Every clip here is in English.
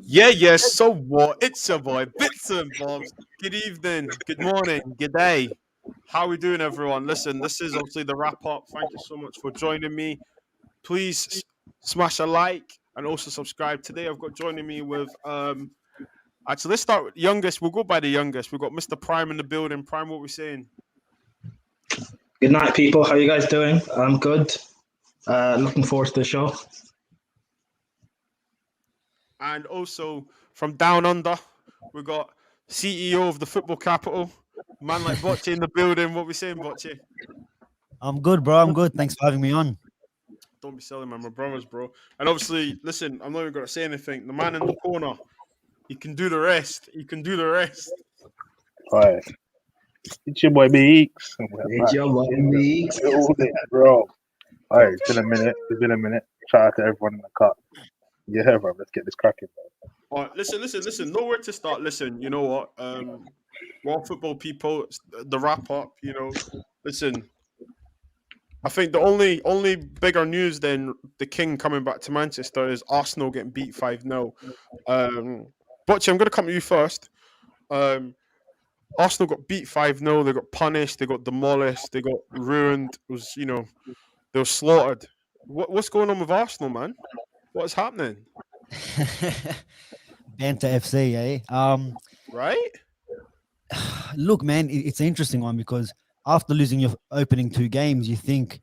Yes, so what? It's your boy, Bits and Bobs. Good evening, good morning, good day. How we doing, everyone? Listen, this is obviously the wrap up. Thank you so much for joining me. Please smash a like and also subscribe. Today I've got joining me with actually let's start with youngest. We'll go by the youngest. We've got Mr. Prime in the building. Prime, what we saying? Good night, people. How you guys doing? I'm good. Looking forward to the show. And also from down under, we got CEO of the football capital, man like Bocce in the building. What we saying, Bocce? I'm good, bro. I'm good. Thanks for having me on. Don't be silly, man. We're brothers, bro. And obviously, listen, I'm not even gonna say anything. The man in the corner, he can do the rest. He can do the rest. Alright. It's your boy Biggs. It's your boy Biggs. Bro. Alright, it's been a minute. Shout out to everyone in the cut. Yeah, bro. Let's get this cracking, bro. All right, listen. Nowhere to start. Listen, you know what? We're all football people. The wrap up, Listen, I think the only bigger news than the King coming back to Manchester is Arsenal getting beat 5-0. Butch, I'm going to come to you first. Arsenal got beat 5-0. They got punished. They got demolished. They got ruined. It was, they were slaughtered. What's going on with Arsenal, man? What is happening? Banter FC, eh? Right? Look, man, it's an interesting one because after losing your opening two games, you think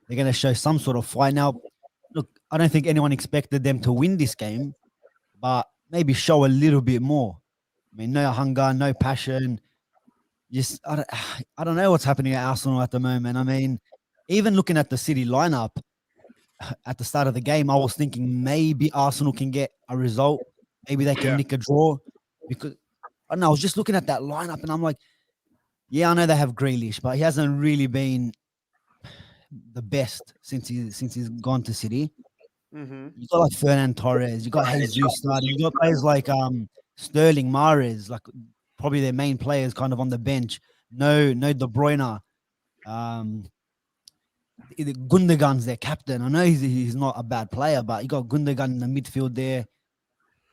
they're going to show some sort of fight. Now, look, I don't think anyone expected them to win this game, but maybe show a little bit more. I mean, no hunger, no passion. Just I don't know what's happening at Arsenal at the moment. I mean, even looking at the City lineup at the start of the game, I was thinking maybe Arsenal can get a result. Maybe they can nick a draw because I don't know. I was just looking at that lineup and I'm like, yeah, I know they have Grealish, but he hasn't really been the best since he's gone to City. Mm-hmm. You got like Fernand Torres, you got Jesus starting, you got players like Sterling, Mahrez, like probably their main players kind of on the bench. No De Bruyne. Gundogan's their captain. I know he's not a bad player, but you got Gundogan in the midfield there.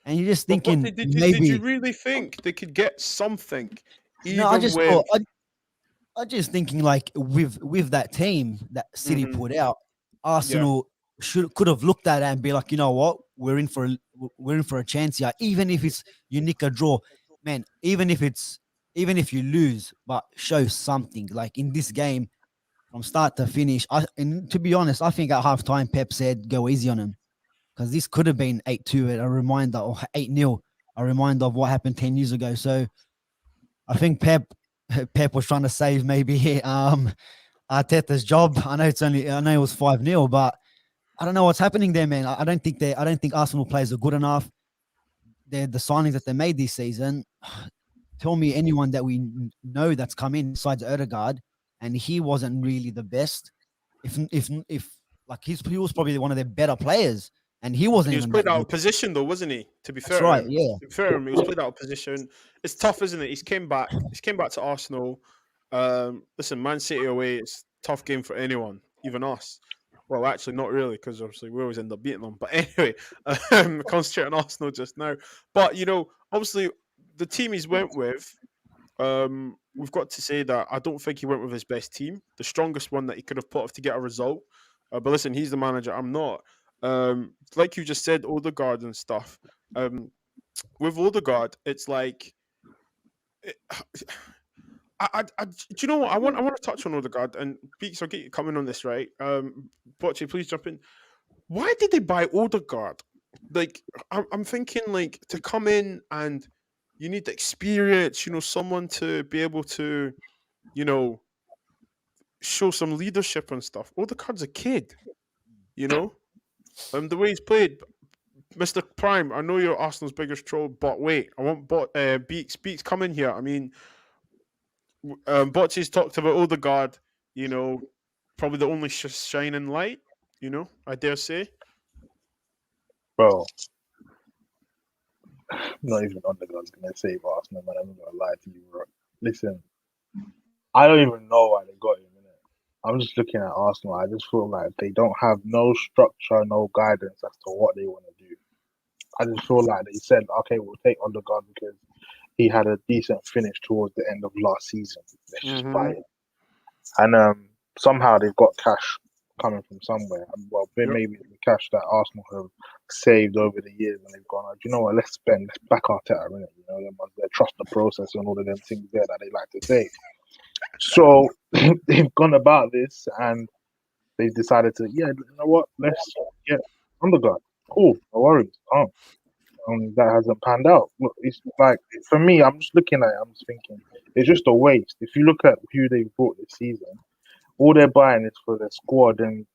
And you're just thinking did you really think they could get something? No, I just thought I just thinking like with that team that City put out, Arsenal could have looked at it and be like, you know what, we're in for a chance here, even if it's you nick a draw, man. Even if you lose, but show something. Like in this game, from start to finish, and to be honest, I think at halftime Pep said go easy on him because this could have been 8-2, a reminder, or 8-0, a reminder of what happened 10 years ago. So I think Pep was trying to save maybe Arteta's job. I know it was 5-0, but I don't know what's happening there, man. I don't think Arsenal players are good enough. The signings that they made this season. Tell me anyone that we know that's come in besides Odegaard, and he wasn't really the best. If like he was probably one of their better players, and he wasn't. He was played out of position though, wasn't he? To be fair, that's right. Yeah. To be fair, he was played out of position. It's tough, isn't it? He's came back to Arsenal. Listen, Man City away, it's a tough game for anyone, even us. Well, actually, not really, because obviously we always end up beating them. But anyway, concentrate on Arsenal just now. But obviously, the team he's went with, we've got to say that I don't think he went with his best team, the strongest one that he could have put off to get a result. But listen, he's the manager. I'm not. Like you just said, Odegaard and stuff. With Odegaard, it's like, do you know what? I want to touch on Odegaard and Beaks. I'll get you coming on this, right? Bocce, please jump in. Why did they buy Odegaard? Like, I'm thinking like to come in and you need the experience, someone to be able to, show some leadership and stuff. Odegaard's a kid, the way he's played. Mr. Prime, I know you're Arsenal's biggest troll, but wait, I want Beaks come in here. I mean, Bocce's talked about Odegaard, probably the only shining light, I dare say. Bro. Not even Odegaard's going to save Arsenal, man. I'm not going to lie to you, bro. Listen, I don't even know why they got him. I'm just looking at Arsenal. I just feel like they don't have no structure, no guidance as to what they want to do. I just feel like they said, okay, we'll take Odegaard because he had a decent finish towards the end of last season. Let's just buy it. And somehow they've got cash coming from somewhere. Well, maybe the cash that Arsenal have saved over the years, and they've gone, you know what, let's back Arteta, innit? You know, they trust the process and all of them things there that they like to say. So they've gone about this and they've decided to, you know what, let's get Odegaard. Cool, no worries. That hasn't panned out. Look, it's like, for me, I'm just looking at it, I'm just thinking, it's just a waste. If you look at who they've bought this season, all they're buying is for their squad and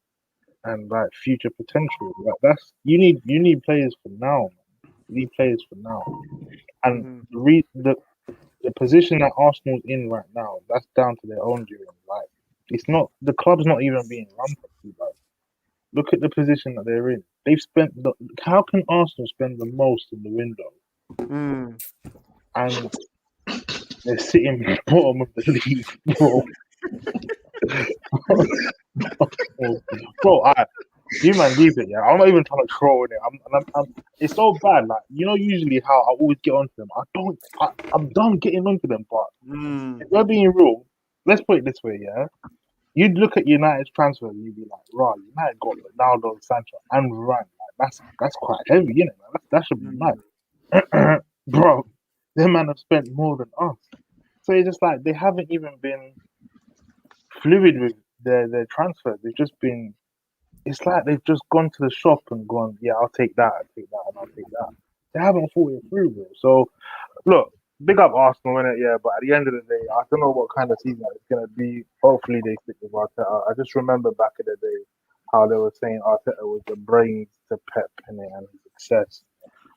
like future potential. Like that's you need players for now. Man. You need players for now. And the position that Arsenal's in right now, that's down to their own doing. Like it's not, the club's not even being run properly. Like look at the position that they're in. They've spent how can Arsenal spend the most in the window? And they're sitting bottom of the league, bro. Bro, you man leave it, yeah. I'm not even trying to troll in it. It's so bad. Like, you know, usually how I always get onto them. I'm done getting onto them, but if we're being real, let's put it this way, yeah. You'd look at United's transfer and you'd be like, right, United got Ronaldo, Sancho, and Varane. Like, that's quite heavy, you know. That should be nice. Bro, them man have spent more than us. So it's just like they haven't even been fluid with their transfers. They've just been, it's like they've just gone to the shop and gone, yeah, I'll take that, and I'll take that. They haven't thought it through, bro. So, look, big up Arsenal, innit? Yeah, but at the end of the day, I don't know what kind of season it's going to be. Hopefully they stick with Arteta. I just remember back in the day how they were saying Arteta was the brains to Pep, innit, and success.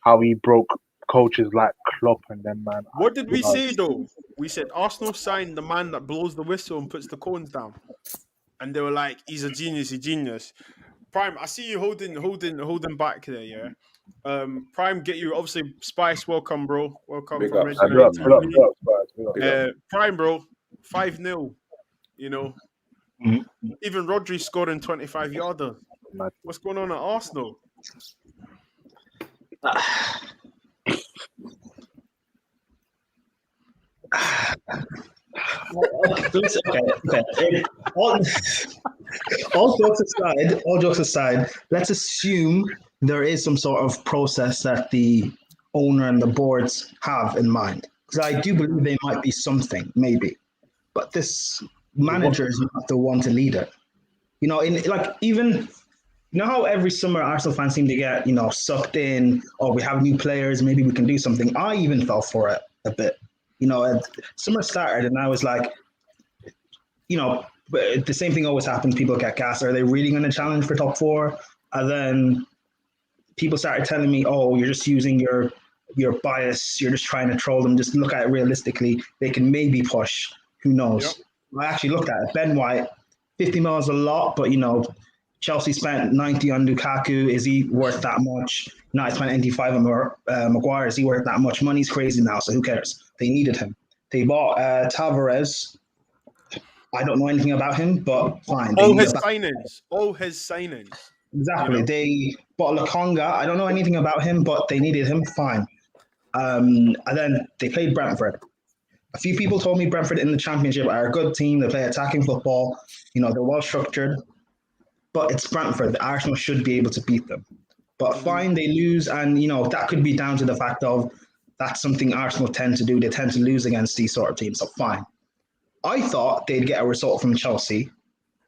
How he broke coaches like Klopp and them, man. What did we say, though? We said Arsenal signed the man that blows the whistle and puts the cones down. And they were like, he's a genius. Prime, I see you holding back there, yeah? Prime, get you, obviously, Spice, welcome, bro. Welcome Big from up, Prime, bro, 5-0, you know? Even Rodri scoring 25-yarder. What's going on at Arsenal? Okay. All jokes aside, let's assume there is some sort of process that the owner and the boards have in mind. Because I do believe there might be something, maybe. But this manager is not the one to lead it. You know, you know how every summer Arsenal fans seem to get, you know, sucked in, or we have new players, maybe we can do something. I even fell for it a bit. You know, summer started and I was like, you know, the same thing always happens. People get gassed. Are they really going to challenge for top 4? And then people started telling me, oh, you're just using your bias. You're just trying to troll them. Just look at it realistically. They can maybe push. Who knows? Yep. I actually looked at it. Ben White, 50 mil is a lot, but, you know, Chelsea spent 90 on Lukaku. Is he worth that much? No, I spent 85 on Maguire. Is he worth that much? Money's crazy now, so who cares? They needed him. They bought Tavares. I don't know anything about him, but fine. All his signings. Exactly. You know? They bought Lokonga. I don't know anything about him, but they needed him. Fine. And then they played Brentford. A few people told me Brentford in the Championship are a good team. They play attacking football. You know, they're well structured. But it's Brentford. The Arsenal should be able to beat them. But fine, they lose. And, you know, that could be down to the fact of that's something Arsenal tend to do. They tend to lose against these sort of teams. So fine. I thought they'd get a result from Chelsea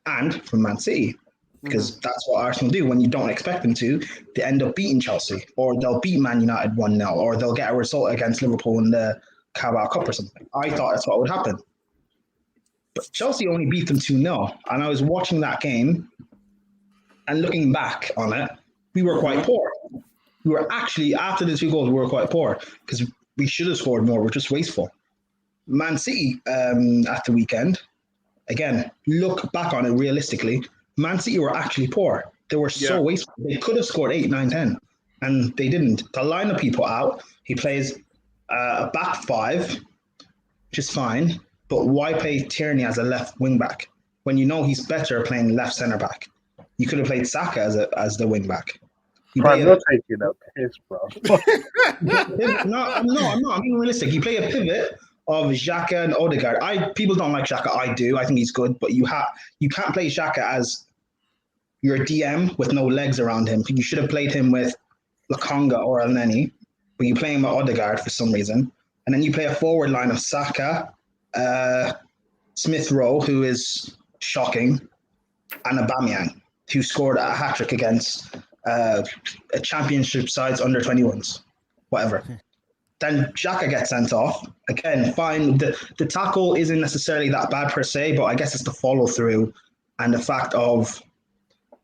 and from Man City because that's what Arsenal do. When you don't expect them to, they end up beating Chelsea, or they'll beat Man United 1-0, or they'll get a result against Liverpool in the Carabao Cup or something. I thought that's what would happen. But Chelsea only beat them 2-0. And I was watching that game and looking back on it, we were quite poor. We were actually, after the 2 goals, we were quite poor because we should have scored more. We're just wasteful. Man City at the weekend, again, look back on it realistically, Man City were actually poor. They were so wasteful. They could have scored 8, 9, 10, and they didn't. To line the people out, he plays a back 5, which is fine, but why play Tierney as a left wing back when you know he's better playing left centre back? You could have played Saka as the wing back. Prime, you're taking a piss, bro. I'm not. I'm being realistic. You play a pivot of Xhaka and Odegaard. People don't like Xhaka. I do. I think he's good, but you can't play Xhaka as your DM with no legs around him. You should have played him with Lokonga or Elneny, but you play him with Odegaard for some reason. And then you play a forward line of Saka, Smith Rowe, who is shocking, and Aubameyang, who scored a hat-trick against a championship side's under-21s, whatever. Then Xhaka gets sent off. Again, fine. The tackle isn't necessarily that bad per se, but I guess it's the follow-through and the fact of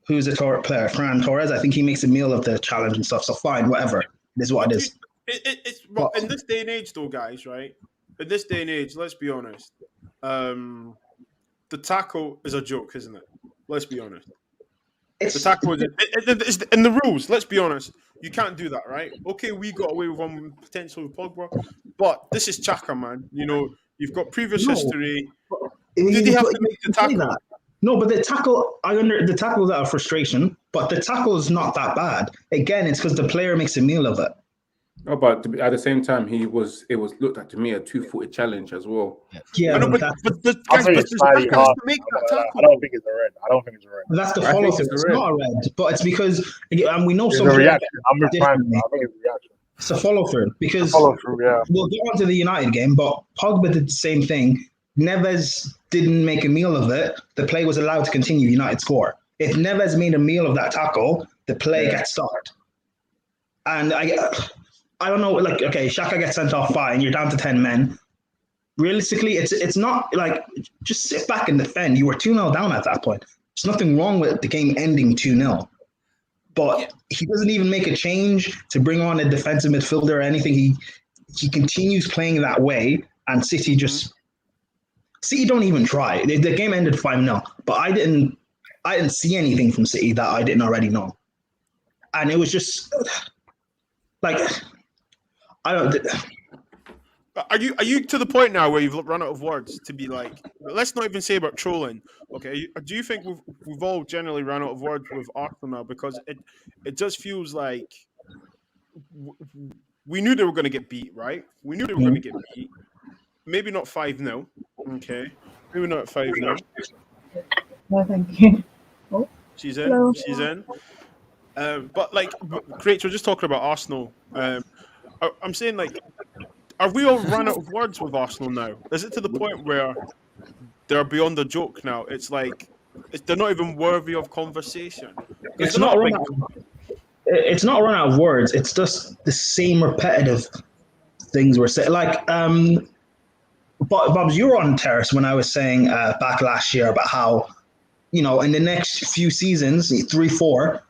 who's a player, Ferran Torres. I think he makes a meal of the challenge and stuff. So fine, whatever. It is what it is. But in this day and age, though, guys, right? In this day and age, let's be honest. The tackle is a joke, isn't it? Let's be honest. The tackle is in the rules. Let's be honest. You can't do that, right? Okay, we got away with one potential with Pogba, but this is Xhaka, man. You know, you've got previous history. Did he have to make the tackle? No, but the tackle, the tackle is out of frustration, but the tackle is not that bad. Again, it's because the player makes a meal of it. Oh, but at the same time, it was looked at to me a 2-footed challenge as well. Yeah, but I think it's slightly hard. I don't think it's a red. I don't think it's a red. That's the follow through. It's not a red, but it's because and we know it's some a reaction. I'm with Prime. I think it's a reaction. It's a follow through because Follow through, yeah. we'll get on to the United game, but Pogba did the same thing. Neves didn't make a meal of it. The play was allowed to continue. United score. If Neves made a meal of that tackle, the play gets stopped. And I don't know, like, okay, Xhaka gets sent off fine, you're down to 10 men. Realistically, it's not like, just sit back and defend. You were 2-0 down at that point. There's nothing wrong with the game ending 2-0. But he doesn't even make a change to bring on a defensive midfielder or anything. He continues playing that way, and City don't even try. The game ended 5-0, but I didn't see anything from City that I didn't already know. And it was just, like... Are you to the point now where you've run out of words to be like? Let's not even say about trolling. Okay, do you think we've all generally run out of words with Arsenal now, because it just feels like we knew they were going to get beat, right? We knew they were going to get beat. Maybe not 5-0. Okay, maybe not 5-0. No, thank you. Oh. She's in. Hello. She's in. But like, great. We're just talking about Arsenal. I'm saying, like, are we all run out of words with Arsenal now? Is it to the point where they're beyond the joke now? It's like they're not even worthy of conversation. It's not run out of words. It's just the same repetitive things we're saying. Like, Bobs, you were on Terrace when I was saying back last year about how, you know, in the next few seasons, 3-4,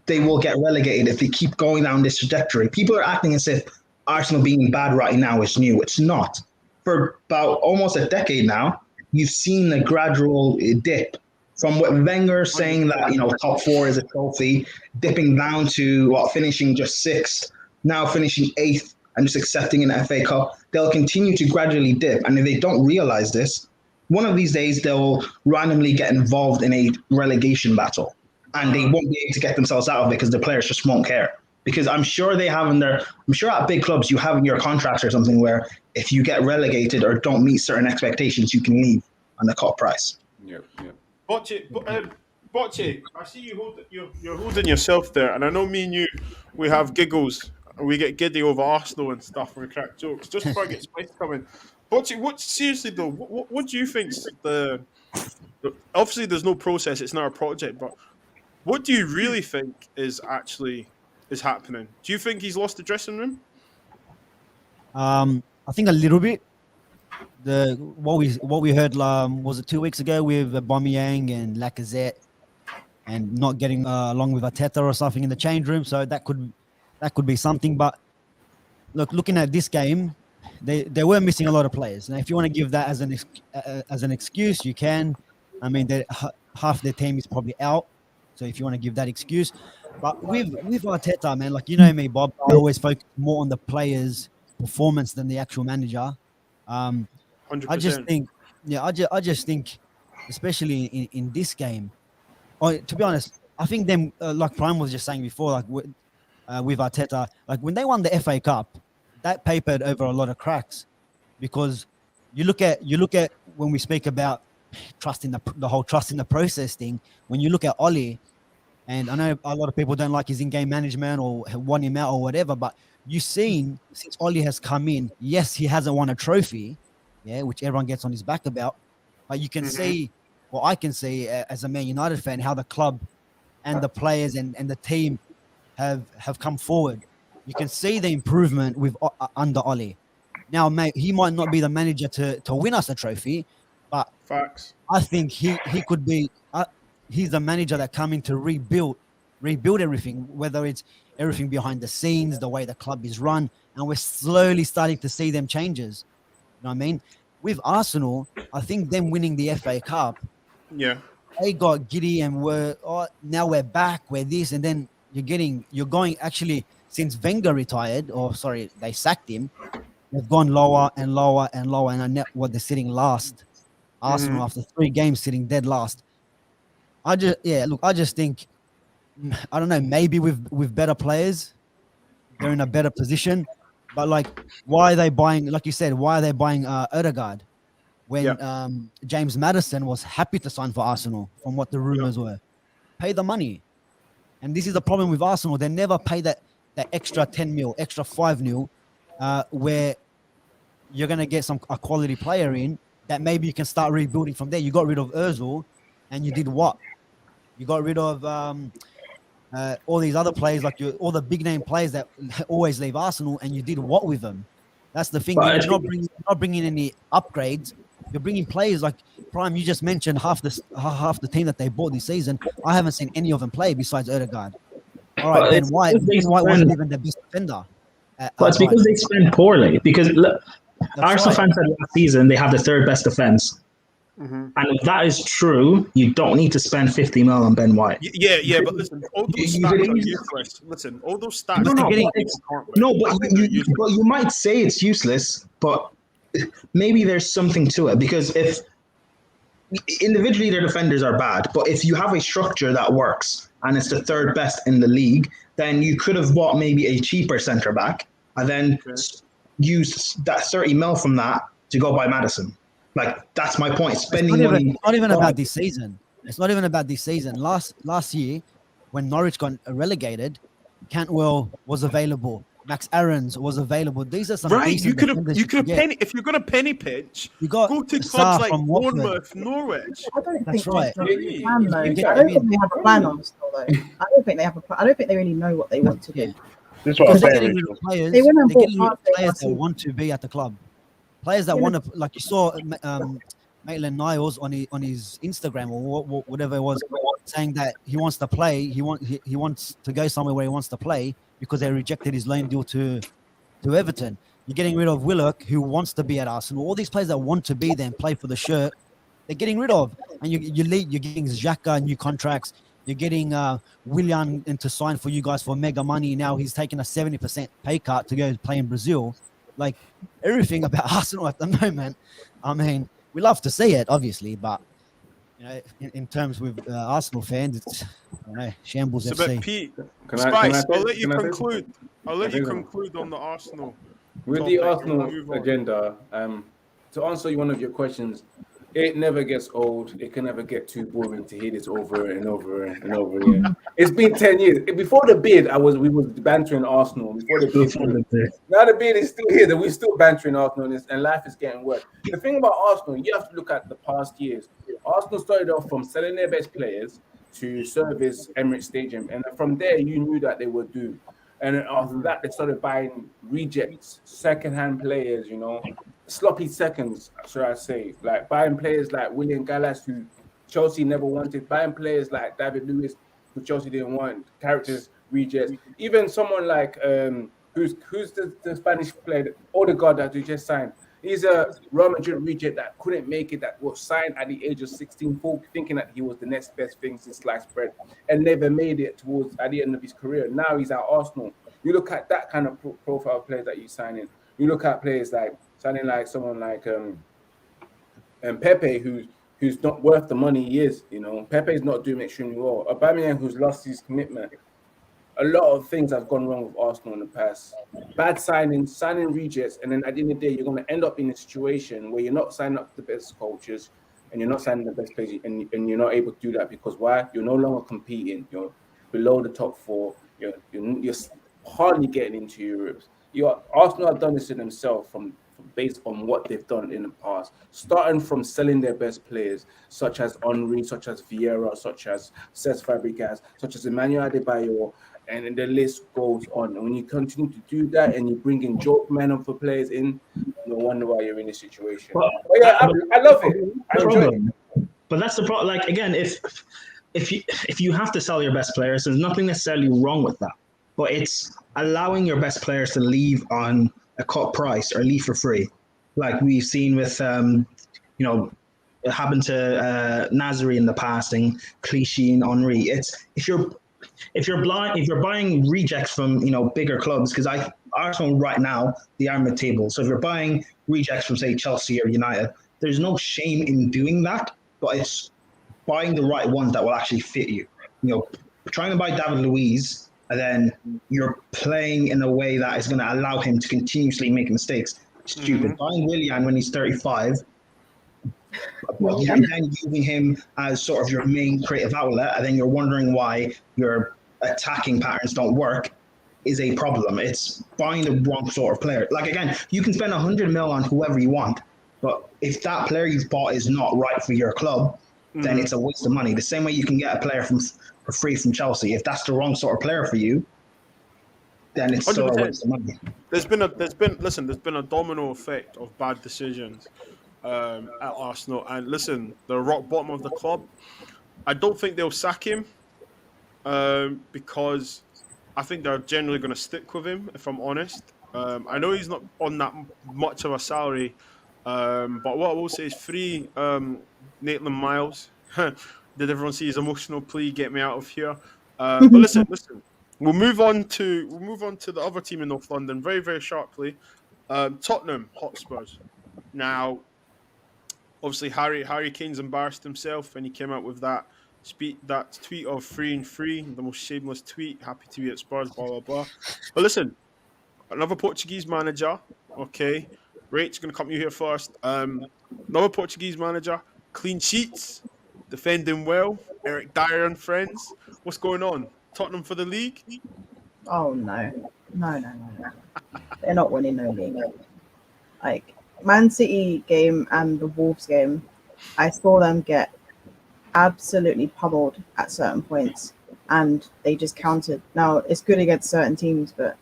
they will get relegated if they keep going down this trajectory. People are acting as if Arsenal being bad right now is new. It's not. For about almost a decade now, you've seen a gradual dip from what Wenger saying that, you know, top 4 is a trophy, dipping down to finishing just 6th, now finishing 8th and just accepting an FA Cup. They'll continue to gradually dip. And if they don't realize this, one of these days they'll randomly get involved in a relegation battle. And they won't be able to get themselves out of it because the players just won't care. Because I'm sure at big clubs you have in your contracts or something where if you get relegated or don't meet certain expectations, you can leave on the cut price. Yeah. Bocce, I see you're holding yourself there, and I know me and you, we have giggles and we get giddy over Arsenal and stuff and we crack jokes. Just before I get Spice coming, Bocce, seriously though, what do you think's obviously there's no process, it's not a project, but what do you really think is happening? Do you think he's lost the dressing room? I think a little bit. What we heard was it 2 weeks ago with Aubameyang and Lacazette, and not getting along with Arteta or something in the change room. So that could be something. But looking at this game, they were missing a lot of players. Now, if you want to give that as an excuse, you can. I mean, half their team is probably out. So if you want to give that excuse, but with Arteta, man, like, you know me, Bob, I always focus more on the players' performance than the actual manager. 100%. I just think, especially in this game, to be honest, I think them, like Prime was just saying before, like with Arteta. Like when they won the FA Cup, that papered over a lot of cracks, because you look at when we speak about trust in the whole trust in the process thing. When you look at Ollie, and I know a lot of people don't like his in-game management or want him out or whatever, but you've seen since Ollie has come in, yes, he hasn't won a trophy, yeah, which everyone gets on his back about, but you can see, well, I can see as a Man United fan, how the club and the players and the team have come forward. You can see the improvement with under Ollie. Now, mate, he might not be the manager to win us a trophy, but Facts. I think he could be. He's the manager that coming to rebuild everything, whether it's everything behind the scenes, the way the club is run, and we're slowly starting to see them changes. You know what I mean? With Arsenal, I think them winning the FA Cup, Yeah. they got giddy and now we're back, we're this, and then you're going actually, since Wenger retired, or sorry, they sacked him, they've gone lower and lower and lower, and they're sitting last. Arsenal after 3 games sitting dead last. I just think, I don't know, maybe with better players, they're in a better position. But like, why are they buying, like you said, why are they buying Odegaard when James Maddison was happy to sign for Arsenal from what the rumors were? Pay the money. And this is the problem with Arsenal. They never pay that extra 10 mil, extra 5 mil, where you're going to get a quality player in that maybe you can start rebuilding from there. You got rid of Ozil, and you did what? You got rid of all these other players, like all the big name players that always leave Arsenal, and you did what with them? That's the thing. You're not bringing any upgrades. You're bringing players like Prime. You just mentioned half the team that they bought this season. I haven't seen any of them play besides Odegaard. All right, Ben White wasn't even the best defender. But it's because they spend poorly. Because look, Arsenal fans said last season they have the 3rd best defense. And if that is true, you don't need to spend 50 mil on Ben White. Yeah, but listen, all those stats are useless. Listen, all those stats. But you might say it's useless, but maybe there's something to it, because if individually their defenders are bad, but if you have a structure that works and it's the 3rd best in the league, then you could have bought maybe a cheaper centre back and then used that 30 mil from that to go buy Maddison. Like, that's my point. Spending money. It's not even about this season. It's not even about this season. Last year, when Norwich got relegated, Cantwell was available. Max Aarons was available. These are some You could have penny, if you're going to penny pitch, go to clubs like Bournemouth, Norwich. I don't That's think right. they have a plan, though. I don't think they have a plan on still, though. I don't think they have a plan. I don't think they really know what they want to do. This is what I'm saying. They went and bought players that want to be at the club. Players that want to, like you saw Maitland-Niles on his Instagram or whatever it was, saying that he wants to play. He wants to go somewhere where he wants to play because they rejected his loan deal to Everton. You're getting rid of Willock, who wants to be at Arsenal. All these players that want to be there and play for the shirt, they're getting rid of. And you're getting Xhaka new contracts. You're getting Willian to sign for you guys for mega money. Now he's taking a 70% pay cut to go play in Brazil. Like, everything about Arsenal at the moment, I mean, we love to see it, obviously, but you know, in terms with Arsenal fans, it's, I don't know, shambles So, FC. but Pete, Spice, I'll let you conclude. I'll let you conclude on the Arsenal. With the Arsenal agenda, to answer one of your questions, it never gets old. It can never get too boring to hear this over and over and over again. It's been 10 years. Before the bid, we was bantering Arsenal. Before the bid, now the bid is still here. That we're still bantering Arsenal, and life is getting worse. The thing about Arsenal, you have to look at the past years. Arsenal started off from selling their best players to service Emirates Stadium, and from there you knew that they were due. And after that, they started buying rejects, second-hand players, you know, sloppy seconds, should I say, like buying players like William Gallas, who Chelsea never wanted, buying players like David Lewis, who Chelsea didn't want, characters, rejects. Even someone like, who's the Spanish player, Odegaard that they just signed. He's a Real Madrid reject that couldn't make it, that was signed at the age of 16, thinking that he was the next best thing since sliced bread, and never made it at the end of his career. Now he's at Arsenal. You look at that kind of profile of players that you sign in. You look at players like signing like someone like Pepe, who's not worth the money he is. You know, Pepe's not doing extremely well. Aubameyang, who's lost his commitment. a lot of things have gone wrong with Arsenal in the past. Bad signing rejects, and then at the end of the day, you're going to end up in a situation where you're not signing up the best coaches and you're not signing the best players, and you're not able to do that because why? You're no longer competing. You're below the top four. You're hardly getting into Europe. Arsenal have done this to themselves from based on what they've done in the past, starting from selling their best players, such as Henry, such as Vieira, such as Cesc Fabregas, such as Emmanuel Adebayor, and the list goes on. And when you continue to do that and you bring in joke men for players in, no wonder why you're in this situation. Well, but yeah, I love it. I enjoy it. But that's the problem. Like again, if you have to sell your best players, there's nothing necessarily wrong with that. But it's allowing your best players to leave on a cut price or leave for free, like we've seen with it happened to Nasri in the past and Clichy and Henry. It's if you're buying rejects from bigger clubs, because Arsenal right now they are mid-table. So if you're buying rejects from say Chelsea or United, there's no shame in doing that, but it's buying the right ones that will actually fit you. Trying to buy David Luiz and then you're playing in a way that is going to allow him to continuously make mistakes. Stupid. Buying Willian when he's 35, and then using him as sort of your main creative outlet, and then you're wondering why your attacking patterns don't work, is a problem. It's buying the wrong sort of player. Like again, you can spend 100 mil on whoever you want, but if that player you've bought is not right for your club, then it's a waste of money. The same way you can get a player for free from Chelsea. If that's the wrong sort of player for you, then it's still a waste of money. There's been a domino effect of bad decisions at Arsenal, and listen, the rock bottom of the club. I don't think they'll sack him because I think they're generally going to stick with him. If I'm honest, I know he's not on that much of a salary, but what I will say is free Maitland Miles. Did everyone see his emotional plea? Get me out of here. But listen. We'll move on to the other team in North London very, very sharply. Tottenham Hotspurs. Now, obviously, Harry Kane's embarrassed himself when he came out with that tweet of free and free, the most shameless tweet. Happy to be at Spurs, blah blah blah. But listen, another Portuguese manager. Okay, Rach, gonna come to you here first. Another Portuguese manager, clean sheets, defending well. Eric Dyer and friends. What's going on? Tottenham for the league? Oh no. They're not winning no league. Like Man City game and the Wolves game, I saw them get absolutely pummeled at certain points, and they just countered. Now it's good against certain teams, but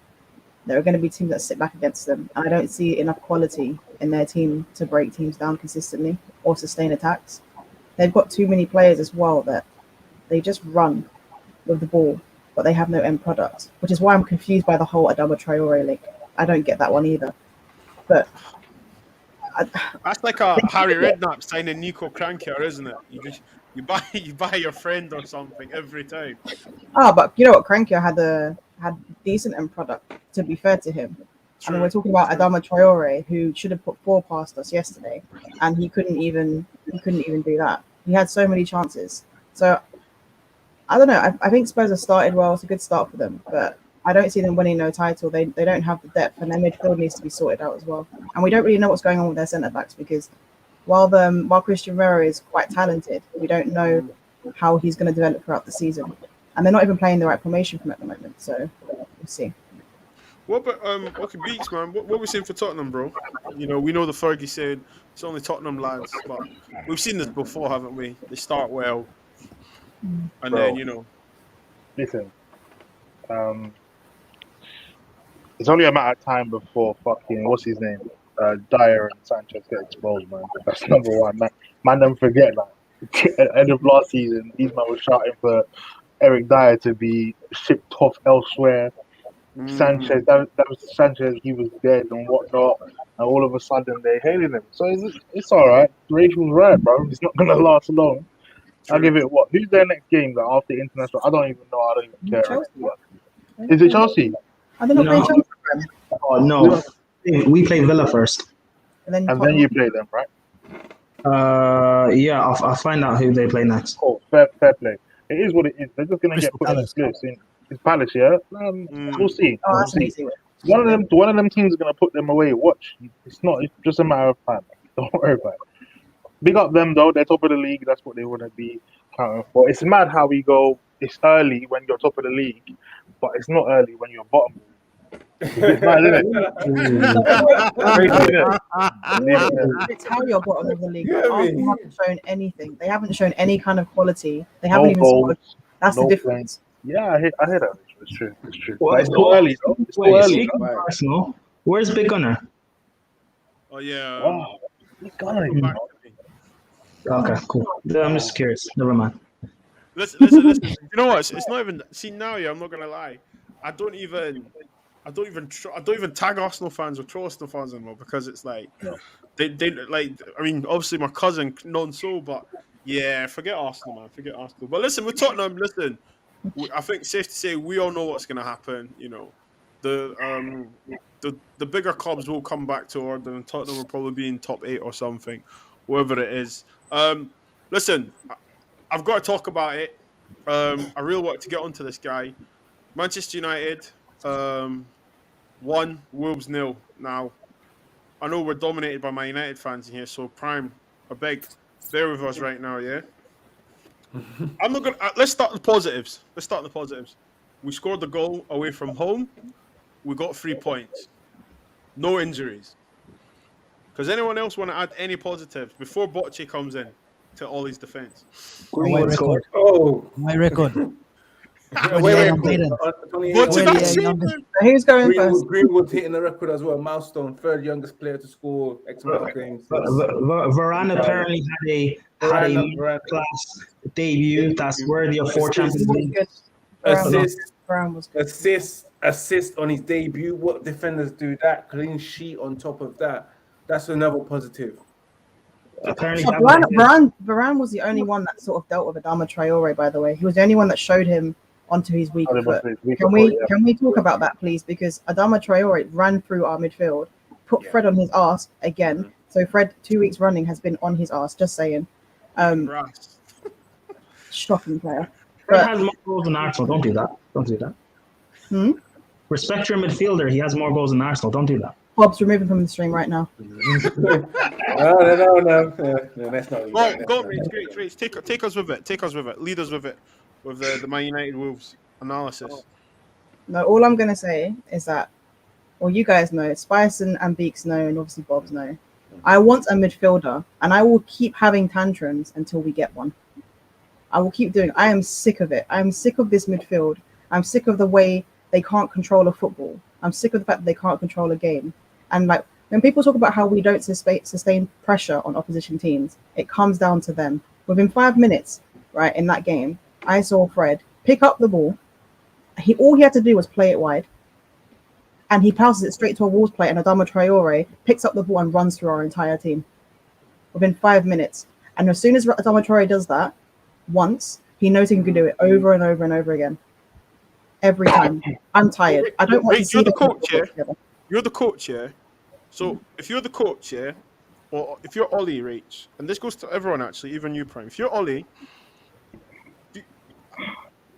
there are going to be teams that sit back against them, and I don't see enough quality in their team to break teams down consistently or sustain attacks. They've got too many players as well that they just run with the ball, but they have no end product, which is why I'm confused by the whole Adama Traore link. I don't get that one either. But that's like a Harry Redknapp signing Nico Krankier, isn't it? You buy your friend or something every time. But you know what? Krankier had decent end product. To be fair to him, I mean, we're talking about Adama Traore, who should have put 4 past us yesterday, and he couldn't even do that. He had so many chances. So I don't know. I think Spurs have started well. It's a good start for them, but I don't see them winning no title. They don't have the depth, and their midfield needs to be sorted out as well. And we don't really know what's going on with their centre backs, because while Christian Romero is quite talented, we don't know how he's going to develop throughout the season. And they're not even playing the right formation from at the moment. So we'll see. What about okay, Beats, man? What we saying for Tottenham, bro? We know the Fergie said it's only Tottenham lads, but we've seen this before, haven't we? They start well. And then, listen, it's only a matter of time before fucking, what's his name? Dyer and Sanchez get exposed, man. That's number one. Man, don't forget, like, at the end of last season, these men were shouting for Eric Dyer to be shipped off elsewhere. Sanchez, that was Sanchez, he was dead and whatnot. And all of a sudden, they're hailing him. So it's all right. Rachel's right, bro. It's not going to last long. I'll give it what? Who's their next game after international? I don't even know. I don't even care. Chelsea. Is it Chelsea? I don't know. Chelsea. Oh no, we play Villa first, and then you play them, right? Yeah, I'll find out who they play next. Oh, fair play. It is what it is. They're just gonna get put in the place. It's Palace, yeah. We'll see. Oh, We'll that's an see. easy one. One of them teams is gonna put them away. Watch. It's not. It's just a matter of time. Don't worry about it. Big up them though. They're top of the league. That's what they want to be counting for. It's mad how we go. It's early when you're top of the league, but it's not early when you're bottom. It's mad, isn't it? It's how you're bottom of the league. Yeah, Arsenal haven't shown anything. They haven't shown any kind of quality. They haven't even scored. That's the difference. Yeah, I hear that. It's true. It's true. Well, But it's too early though. It's too early. Speaking of Arsenal, where's Big Gunner? Oh yeah. Oh, Big Gunner. Okay, cool. I'm just curious. Never mind. Listen. You know what? It's not even. See now, yeah. I'm not gonna lie. I don't even tag Arsenal fans or troll Arsenal fans anymore because it's like they like. I mean, obviously my cousin non-so, but yeah, forget Arsenal, man. Forget Arsenal. But listen, with Tottenham, listen. I think it's safe to say we all know what's gonna happen. You know, the bigger clubs will come back to order, and Tottenham will probably be in top 8 or something, wherever it is. Listen, I've got to talk about it. I really want to get onto this guy. Manchester United 1, Wolves 0. Now, I know we're dominated by my United fans in here, so Prime, I beg, bear with us right now, yeah? I'm not gonna. Let's start the positives. We scored the goal away from home. We got 3 points. No injuries. Does anyone else want to add any positives before Bocce comes in to Ollie's defense? My record. Oh, My record. wait. Who's going first? Greenwood hitting the record as well. Milestone, 3rd youngest player to score X amount of games. Varane apparently had a class debut that's worthy of 4 Champions League. Assist on his debut. What defenders do that? Clean sheet on top of that. That's another positive. Apparently, Varane was the only one that sort of dealt with Adama Traore, by the way. He was the only one that showed him onto his weak foot. Can we talk about that, please? Because Adama Traore ran through our midfield, put Fred on his arse again. So Fred, 2 weeks running, has been on his arse. Just saying. Shocking player. Fred has more goals than Arsenal. Don't do that. Don't do that. Respect your midfielder. He has more goals than Arsenal. Don't do that. Bob's removing from the stream right now. No. That's not. Go, Rich. Take us with it. Lead us with it. With the Man United Wolves analysis. No, all I'm gonna say is that, well, you guys know, Spice and Beeks know, and obviously Bob's know. I want a midfielder, and I will keep having tantrums until we get one. I will keep doing. I am sick of it. I'm sick of this midfield. I'm sick of the way they can't control a football. I'm sick of the fact that they can't control a game. And like when people talk about how we don't sustain pressure on opposition teams, it comes down to them. Within 5 minutes, right, in that game, I saw Fred pick up the ball. All he had to do was play it wide. And he passes it straight to a Wolves player, and Adama Traore picks up the ball and runs through our entire team. Within 5 minutes. And as soon as Adama Traore does that once, he knows he can do it over and over and over again. Every time. I'm tired. I don't want to see you're the coach, yeah? You're the coach, yeah? So if you're the coach, yeah, or if you're Ollie, Rach, and this goes to everyone actually, even you, Prime. If you're Ollie,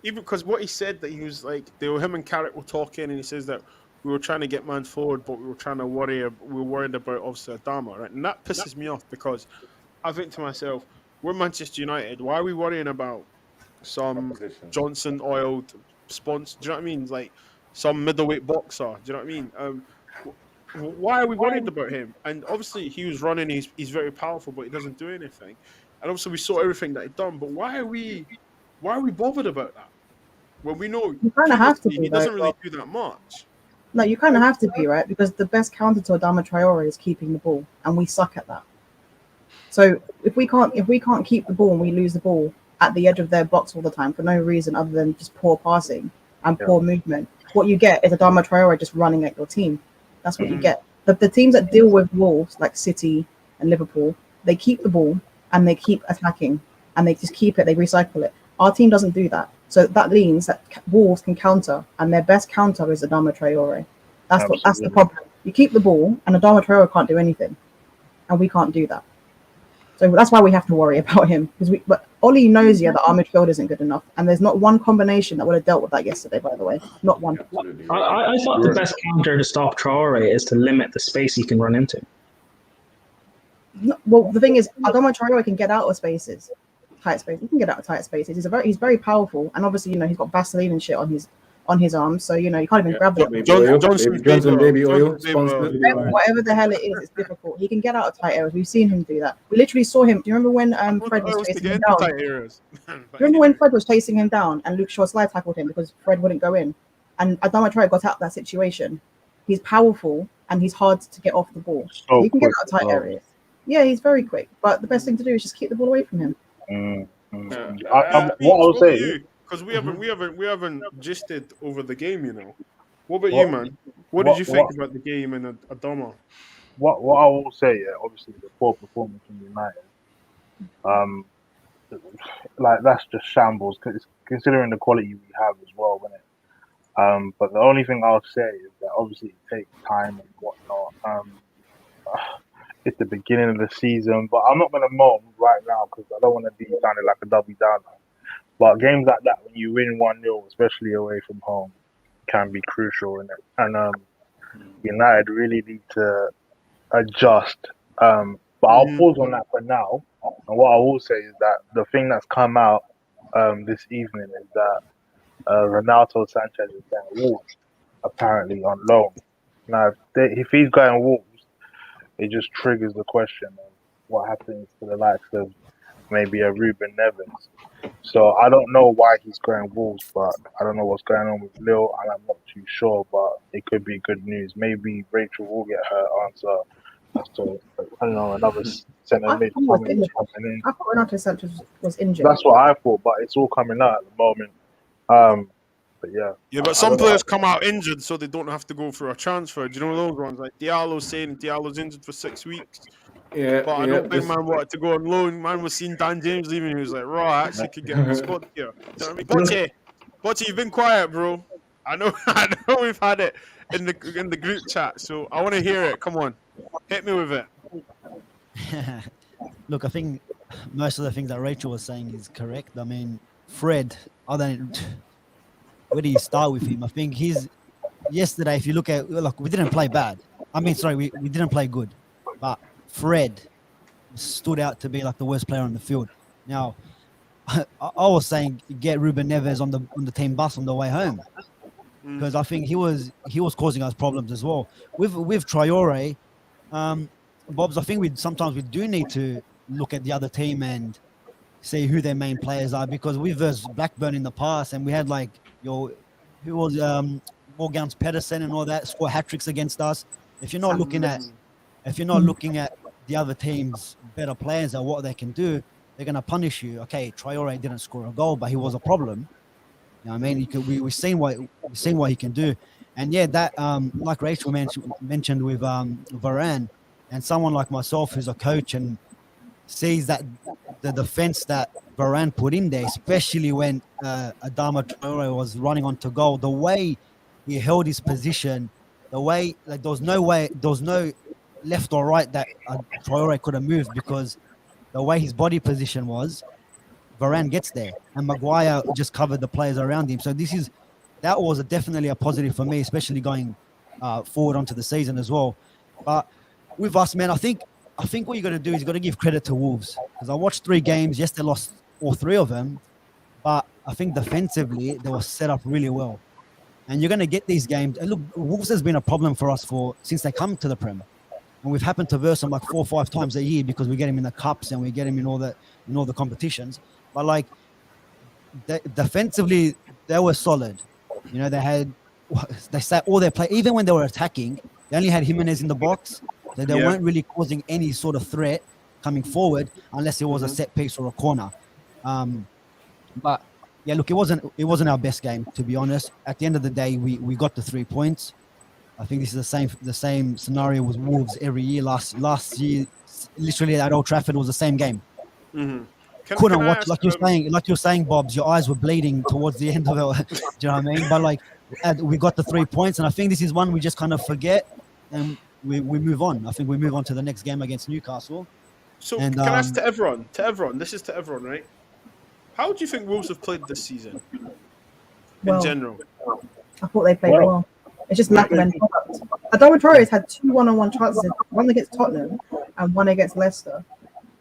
even because what he said that he was like, him and Carrick were talking, and he says that we were trying to get man forward, but we were worried about obviously Adama, right? And that pisses me off because I think to myself, we're Manchester United. Why are we worrying about some Johnson oiled sponsor? Do you know what I mean? Like some middleweight boxer. Do you know what I mean? Why are we worried about him? And obviously he was running. He's very powerful, but he doesn't do anything. And obviously we saw everything that he'd done. But why are we bothered about that? When we know you kind of have to be, he doesn't really do that much. No, you kind of have to be, right? Because the best counter to Adama Traore is keeping the ball, and we suck at that. So if we can't keep the ball and we lose the ball at the edge of their box all the time for no reason other than just poor passing and poor movement, what you get is Adama Traore just running at your team. That's what you get. The teams that deal with Wolves, like City and Liverpool, they keep the ball and they keep attacking and they just keep it, they recycle it. Our team doesn't do that. So that means that Wolves can counter, and their best counter is Adama Traore. That's the problem. You keep the ball, and Adama Traore can't do anything, and we can't do that. So that's why we have to worry about him. But Ollie knows, that our midfield isn't good enough, and there's not one combination that would have dealt with that yesterday. By the way, not one. Absolutely. I thought the best counter to stop Traore is to limit the space he can run into. No, well, the thing is, Adama Traore can get out of spaces, tight spaces. He can get out of tight spaces. He's very powerful, and obviously, he's got Vaseline and shit on his arms, so you can't even grab it. Johnson baby oil. Whatever the hell it is, it's difficult. He can get out of tight areas. We've seen him do that. We literally saw him. Do you remember when Fred was chasing him down? Do you remember when Fred was chasing him down and Luke Shaw slide tackled him because Fred wouldn't go in, and Adama Traore got out of that situation. He's powerful and he's hard to get off the ball. So he can get out of tight areas. Yeah, he's very quick, but the best thing to do is just keep the ball away from him. What I would say, because we haven't gisted over the game, What about you, man? What did you think about the game in Adama? What I will say, obviously the poor performance from United, that's just shambles considering the quality we have as well, isn't it? But the only thing I'll say is that obviously it takes time and whatnot. It's the beginning of the season, but I'm not going to moan right now because I don't want to be sounding like a Debbie Downer. But games like that, when you win 1-0, especially away from home, can be crucial in it. And United really need to adjust. But I'll pause on that for now. And what I will say is that the thing that's come out this evening is that Ronaldo Sanchez is going Wolves, apparently on loan. Now, if he's going Wolves, it just triggers the question of what happens to the likes of maybe a Ruben Neves. So I don't know why he's going Wolves, but I don't know what's going on with Lille, and I'm not too sure, but it could be good news. Maybe Rachel will get her answer as to, I don't know, another centre mid coming in. I thought Renato Sanchez was injured. That's what I thought, but it's all coming out at the moment. But yeah. Yeah, but some players come out injured so they don't have to go for a transfer. Do you know those ones? Like Diallo's saying Diallo's injured for 6 weeks. Yeah, but I don't think man wanted to go on loan. Man was seeing Dan James leaving. He was like, I actually could get the squad here. You know what I mean? Botte, you've been quiet, bro. I know we've had it in the group chat, so I want to hear it. Come on, hit me with it. Look, I think most of the things that Rachel was saying is correct. I mean, Fred, where do you start with him? I think yesterday, if you look at, we didn't play bad. I mean, sorry, we didn't play good. But Fred stood out to be like the worst player on the field. Now, I was saying get Ruben Neves on the team bus on the way home. Because I think he was causing us problems as well. With Traore, Bobs, I think sometimes we do need to look at the other team and see who their main players are, because we versed Blackburn in the past and we had who was Morgans Pedersen and all that score hat tricks against us. If you're not looking at the other team's better players and what they can do, they're gonna punish you. Okay, Traore didn't score a goal, but he was a problem. You know what I mean? We've seen what he can do, and yeah, that like Rachel mentioned with Varane, and someone like myself who's a coach and sees that the defense that Varane put in there, especially when Adama Traore was running onto goal, the way he held his position, the way there was no left or right that Traore could have moved, because the way his body position was, Varane gets there and Maguire just covered the players around him. So that was definitely a positive for me, especially going forward onto the season as well. But with us, man, I think what you got to do is you got to give credit to Wolves, because I watched 3 games. Yes, they lost all 3 of them, but I think defensively they were set up really well. And you're going to get these games. And look, Wolves has been a problem for us since they come to the Prem, and we've happened to verse them 4 or 5 times a year because we get him in the cups and we get him in all the competitions. But defensively, they were solid. They sat all their play, even when they were attacking. They only had Jimenez in the box. They weren't really causing any sort of threat coming forward unless it was a set piece or a corner. But yeah, look, it wasn't our best game, to be honest. At the end of the day, we got the 3 points. I think this is the same scenario with Wolves every year. Last year, literally at Old Trafford was the same game. Mm-hmm. Couldn't watch, like you're saying, Bobs. Your eyes were bleeding towards the end of it. Do you know what I mean? But we got the 3 points, and I think this is one we just kind of forget, and we move on. I think we move on to the next game against Newcastle. So can I ask to everyone? This is to everyone, right? How do you think Wolves have played this season? Well, in general, I thought they played well. It's just lack of end product. Adama Traore's had 2 one-on-one chances, one against Tottenham and one against Leicester,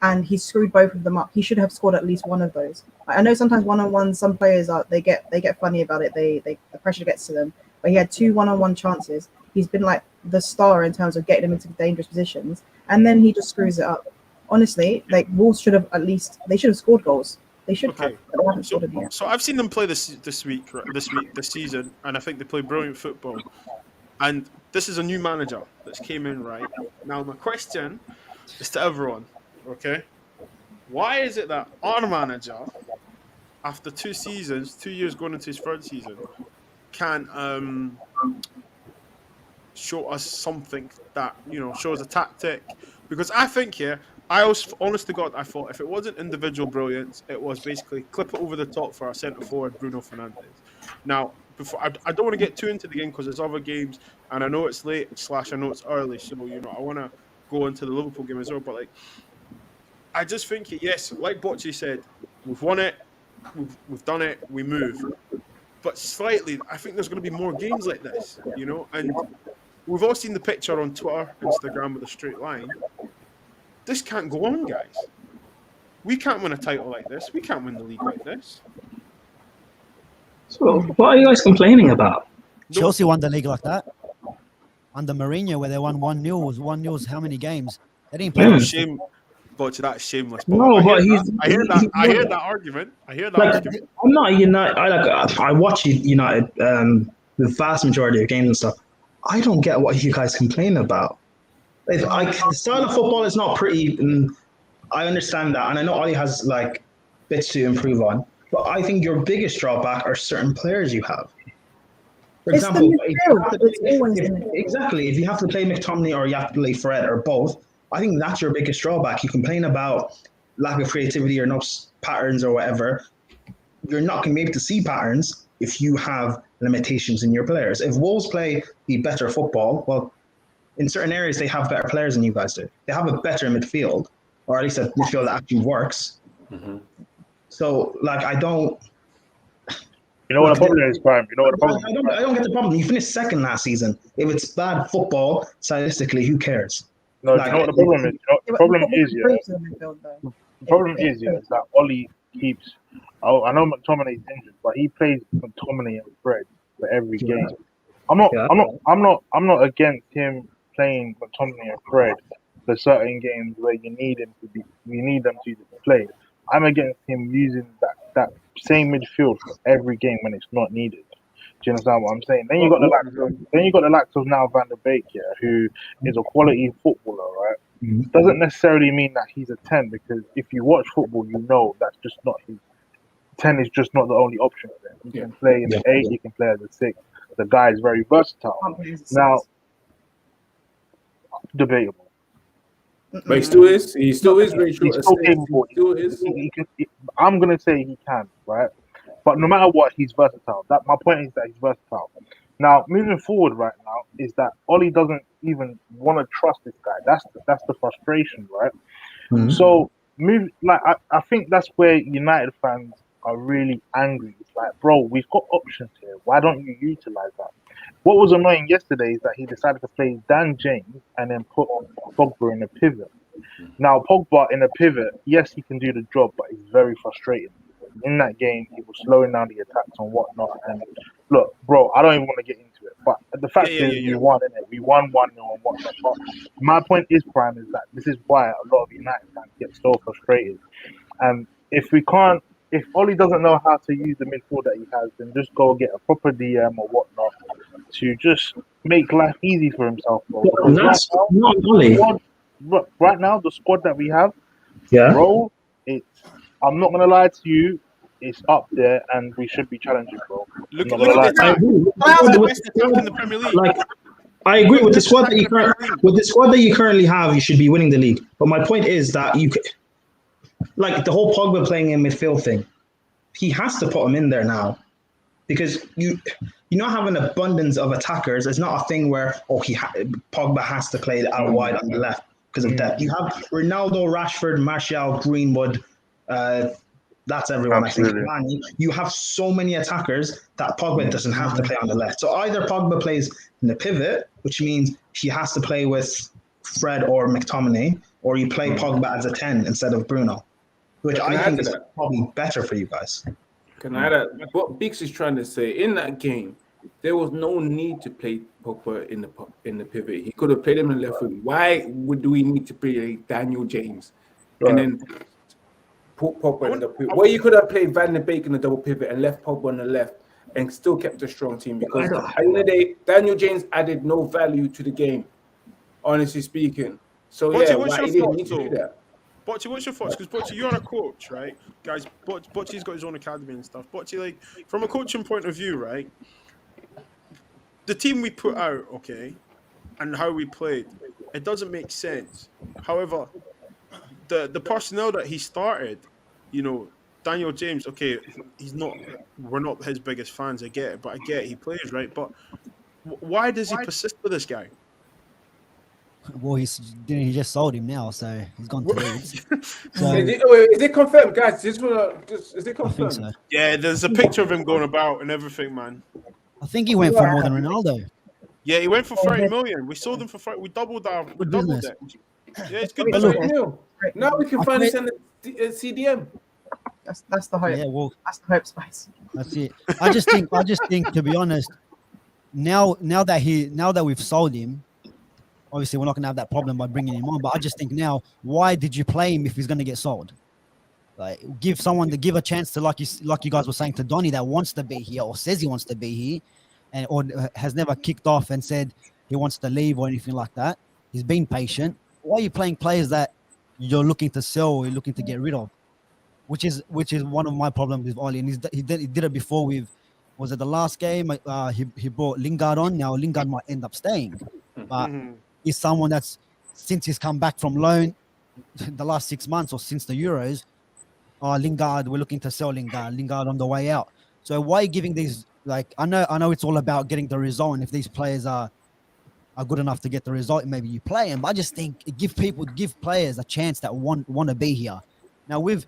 and he screwed both of them up. He should have scored at least one of those. I know sometimes one-on-one, some players they get funny about it. The pressure gets to them, but he had 2 one-on-one chances. He's been like the star in terms of getting them into dangerous positions, and then he just screws it up. Honestly, like Wolves should have scored goals. They should have. So I've seen them play this season, and I think they play brilliant football. And this is a new manager that's came in right now. My question is to everyone, okay? Why is it that our manager, after 2 years going into his 3rd season, can show us something that shows a tactic? Because I think honest to God, I thought if it wasn't individual brilliance, it was basically clip it over the top for our centre forward Bruno Fernandes. Now, before I don't want to get too into the game because there's other games, and I know it's late / I know it's early, so I want to go into the Liverpool game as well. But I just think yes, like Bocci said, we've won it, we've done it, we move. But slightly, I think there's going to be more games like this, and we've all seen the picture on Twitter, Instagram with a straight line. This can't go on, guys. We can't win a title like this. We can't win the league like this. So, what are you guys complaining about? Chelsea won the league like that. Under Mourinho, where they won 1-0. 1-0 how many games? They didn't play. Shame. But that's shameless. No, I but hear that argument. Argument. I'm not United. I watch United the vast majority of games and stuff. I don't get what you guys complain about. The style of football is not pretty. I understand that, and I know Ollie has bits to improve on. But I think your biggest drawback are certain players you have. For example, if you have to play McTominay or you have to play Fred or both, I think that's your biggest drawback. You complain about lack of creativity or no patterns or whatever. You're not going to be able to see patterns if you have limitations in your players. If Wolves play the better football, well, in certain areas they have better players than you guys do. They have a better midfield, or at least a midfield that actually works. Mm-hmm. So, I don't. You know what the problem is, Prime? You know what the problem is? I don't get the problem. You finished 2nd last season. If it's bad football, stylistically, who cares? No, you know what the problem is? The problem is that Ollie keeps. I know McTominay is injured, but he plays McTominay and Fred for every game. I'm not against him playing McTominay and Fred for certain games where you need them to play. I'm against him using that same midfield for every game when it's not needed. Do you understand what I'm saying? Then you got the likes of now Van der Beek, who is a quality footballer, right? Mm-hmm. Doesn't necessarily mean that he's a 10, because if you watch football, you know that's just not his. 10 is just not the only option for him. He can play in the 8, he can play as a 6. The guy is very versatile. Now, debatable. But he still is. He still is very short. He's still capable. I'm gonna say he can, right? But no matter what, he's versatile. My point is that he's versatile. Now, moving forward right now is that Ollie doesn't even want to trust this guy. That's the frustration, right? Mm-hmm. So I think that's where United fans are really angry. It's like, bro, we've got options here. Why don't you utilize that? What was annoying yesterday is that he decided to play Dan James and then put Pogba in a pivot. Now, Pogba in a pivot, yes, he can do the job, but he's very frustrating. In that game, he was slowing down the attacks and whatnot. And look, bro, I don't even want to get into it. But the fact is, we won, innit? We won 1-0 and whatnot. But my point is, Prime, is that this is why a lot of United fans get so frustrated. And if Ollie doesn't know how to use the midfield that he has, then just go get a proper DM or whatnot to just make life easy for himself, bro. That's not Ollie. Right now, the squad that we have, bro, I'm not gonna lie to you, it's up there, and we should be challenging, bro. Look at the attack. The best attack in the Premier League. I agree with the squad that you currently have. You should be winning the league. But my point is that the whole Pogba playing in midfield thing, he has to put him in there now, because you not have an abundance of attackers. It's not a thing where Pogba has to play out wide on the left because of that. You have Ronaldo, Rashford, Martial, Greenwood, That's everyone. Absolutely. I think. Man, you have so many attackers that Pogba doesn't have to play on the left. So either Pogba plays in the pivot, which means he has to play with Fred or McTominay, or you play Pogba as a 10 instead of Bruno, which I think is probably better for you guys. Can I add that? What Biggs is trying to say, in that game, there was no need to play Pogba in the pivot. He could have played him in the left wing. Why do we need to play Daniel James and then put Pogba in the pivot? Well, you could have played Van der Beek in the double pivot and left Pogba on the left and still kept a strong team, because at the end of the day, Daniel James added no value to the game, honestly speaking. So Bocce, yeah, what's why your he didn't thoughts, need to do though? that. Bocce, what's your thoughts? Because Bocce, you're a coach, right? Guys, Bocce's got his own academy and stuff. Bocce, like, from a coaching point of view, right? The team we put out, okay, and how we played, it doesn't make sense. However, the personnel that he started, you know, Daniel James, okay, we're not his biggest fans, I get it, but I get it, he plays, right? But why does he persist with this guy? Well, he just sold him now, so he's gone to Leeds. So, Is it confirmed, guys? Is it I confirmed? think so. Yeah, there's a picture of him going about and everything, man. I think he went for more than Ronaldo. Yeah, he went for 30 million. We sold him for 30. We doubled it. Yeah, it's good. But look, now we can finally send a CDM. That's the hope. Yeah, well, That's the hope, Spice. that's it. I just think, to be honest, now that we've sold him, obviously we're not going to have that problem by bringing him on. But I just think now, why did you play him if he's going to get sold? Like, give a chance to, like you guys were saying, to Donny, that wants to be here or says he wants to be here, and or has never kicked off and said he wants to leave or anything like that. He's been patient. Why are you playing players that you're looking to sell or you're looking to get rid of? Which is one of my problems with Oli, and he did it before with, was it the last game? He brought Lingard on. Now Lingard might end up staying, but he's someone that's, since he's come back from loan the last 6 months or since the Euros, Lingard, we're looking to sell Lingard on the way out. So why are you giving these, like, I know it's all about getting the result, and if these players are good enough to get the result, maybe you play them. But I just think give players a chance that want to be here. Now with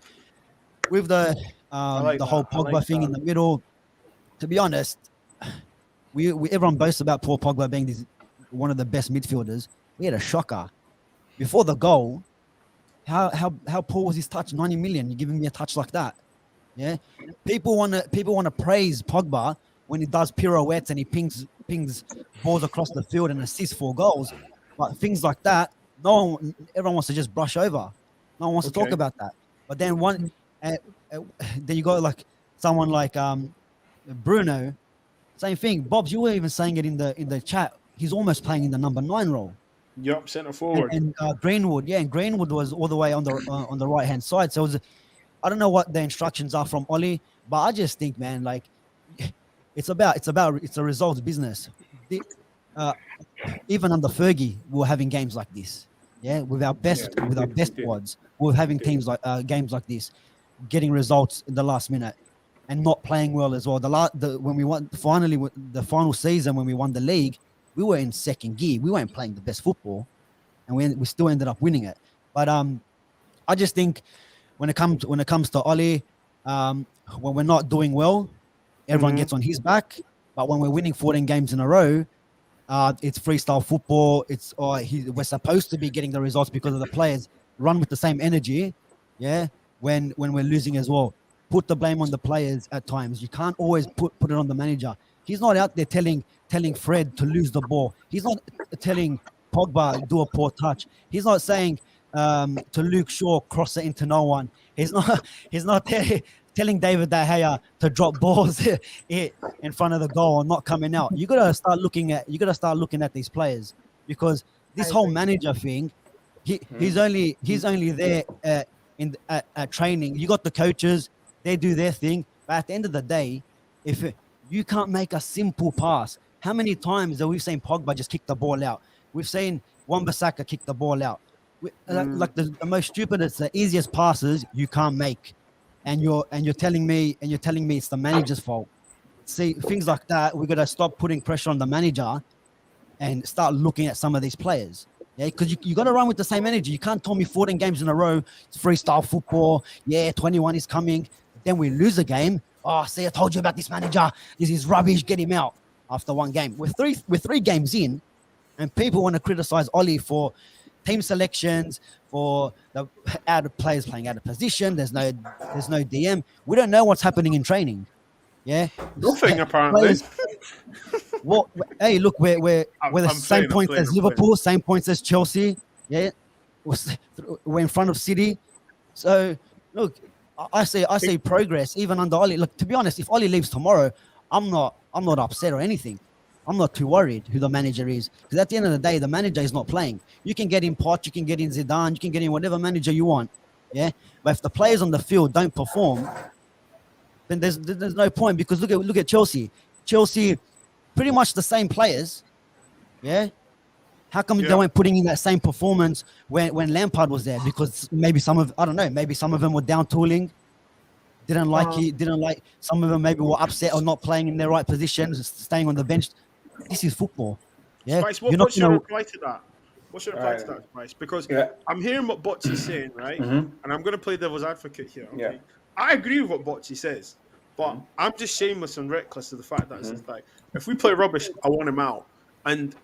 the whole Pogba thing in the middle, to be honest, we everyone boasts about Paul Pogba being one of the best midfielders. We had a shocker before the goal. How poor was his touch? 90 million. You're giving me a touch like that? Yeah. People want to praise Pogba when he does pirouettes and he pings balls across the field and assists 4 goals. But things like that, everyone wants to just brush over. No one wants to talk about that. But then then you got like someone like Bruno, same thing. Bobs, you were even saying it in the chat. He's almost playing in the number 9 role. Yup, centre forward. And Greenwood, and Greenwood was all the way on the right hand side. So I don't know what the instructions are from Oli, but I just think, man, like it's a results business. Even under Fergie, we were having games like this. Yeah, with our best squads, we were having games like this, getting results in the last minute, and not playing well as well. When we won the final season, when we won the league, we were in second gear. We weren't playing the best football, and we still ended up winning it. But I just think when it comes to Oli, when we're not doing well, everyone gets on his back. But when we're winning 14 games in a row, it's freestyle football. We're supposed to be getting the results because of the players run with the same energy. Yeah, when we're losing as well, put the blame on the players at times. You can't always put it on the manager. He's not out there telling Fred to lose the ball. He's not telling Pogba do a poor touch. He's not saying to Luke Shaw cross it into no one. He's not telling David De Gea to drop balls in front of the goal and not coming out. You gotta start looking at these players, because this whole manager thing, he's only there at training. You got the coaches, they do their thing, but at the end of the day, if you can't make a simple pass. How many times have we seen Pogba just kick the ball out? We've seen Wan-Bissaka kick the ball out. Like the most stupidest, the easiest passes you can't make, and you're telling me it's the manager's fault. See, things like that, we gotta stop putting pressure on the manager and start looking at some of these players. Yeah, because you got to run with the same energy. You can't tell me 14 games in a row, it's freestyle football. Yeah, 21 is coming. Then we lose a game. Oh, see, I told you about this manager. This is rubbish. Get him out after one game. We're three games in, and people want to criticize Ollie for team selections, for the players playing out of position. There's no DM. We don't know what's happening in training. Yeah, nothing apparently. Well, hey, look, we're the same points as Liverpool, same points as Chelsea. Yeah, we're in front of City. So look, I see progress even under Ollie. Look, to be honest, if Ollie leaves tomorrow, I'm not upset or anything. I'm not too worried who the manager is, because at the end of the day, the manager is not playing. You can get in Poch, you can get in Zidane, you can get in whatever manager you want. Yeah, but if the players on the field don't perform, then there's no point, because look at Chelsea. Chelsea, pretty much the same players. Yeah. How come they weren't putting in that same performance when Lampard was there? Because maybe some of them were down tooling, didn't like some of them maybe were upset or not playing in their right positions, staying on the bench. This is football. Yeah. Spice, what's your reply to that? What's your reply to that, Spice? Because I'm hearing what Bocci's saying, right? And I'm going to play devil's advocate here. Okay? Yeah. I agree with what Bocci says, but I'm just shameless and reckless to the fact that it's just like, if we play rubbish, I want him out. And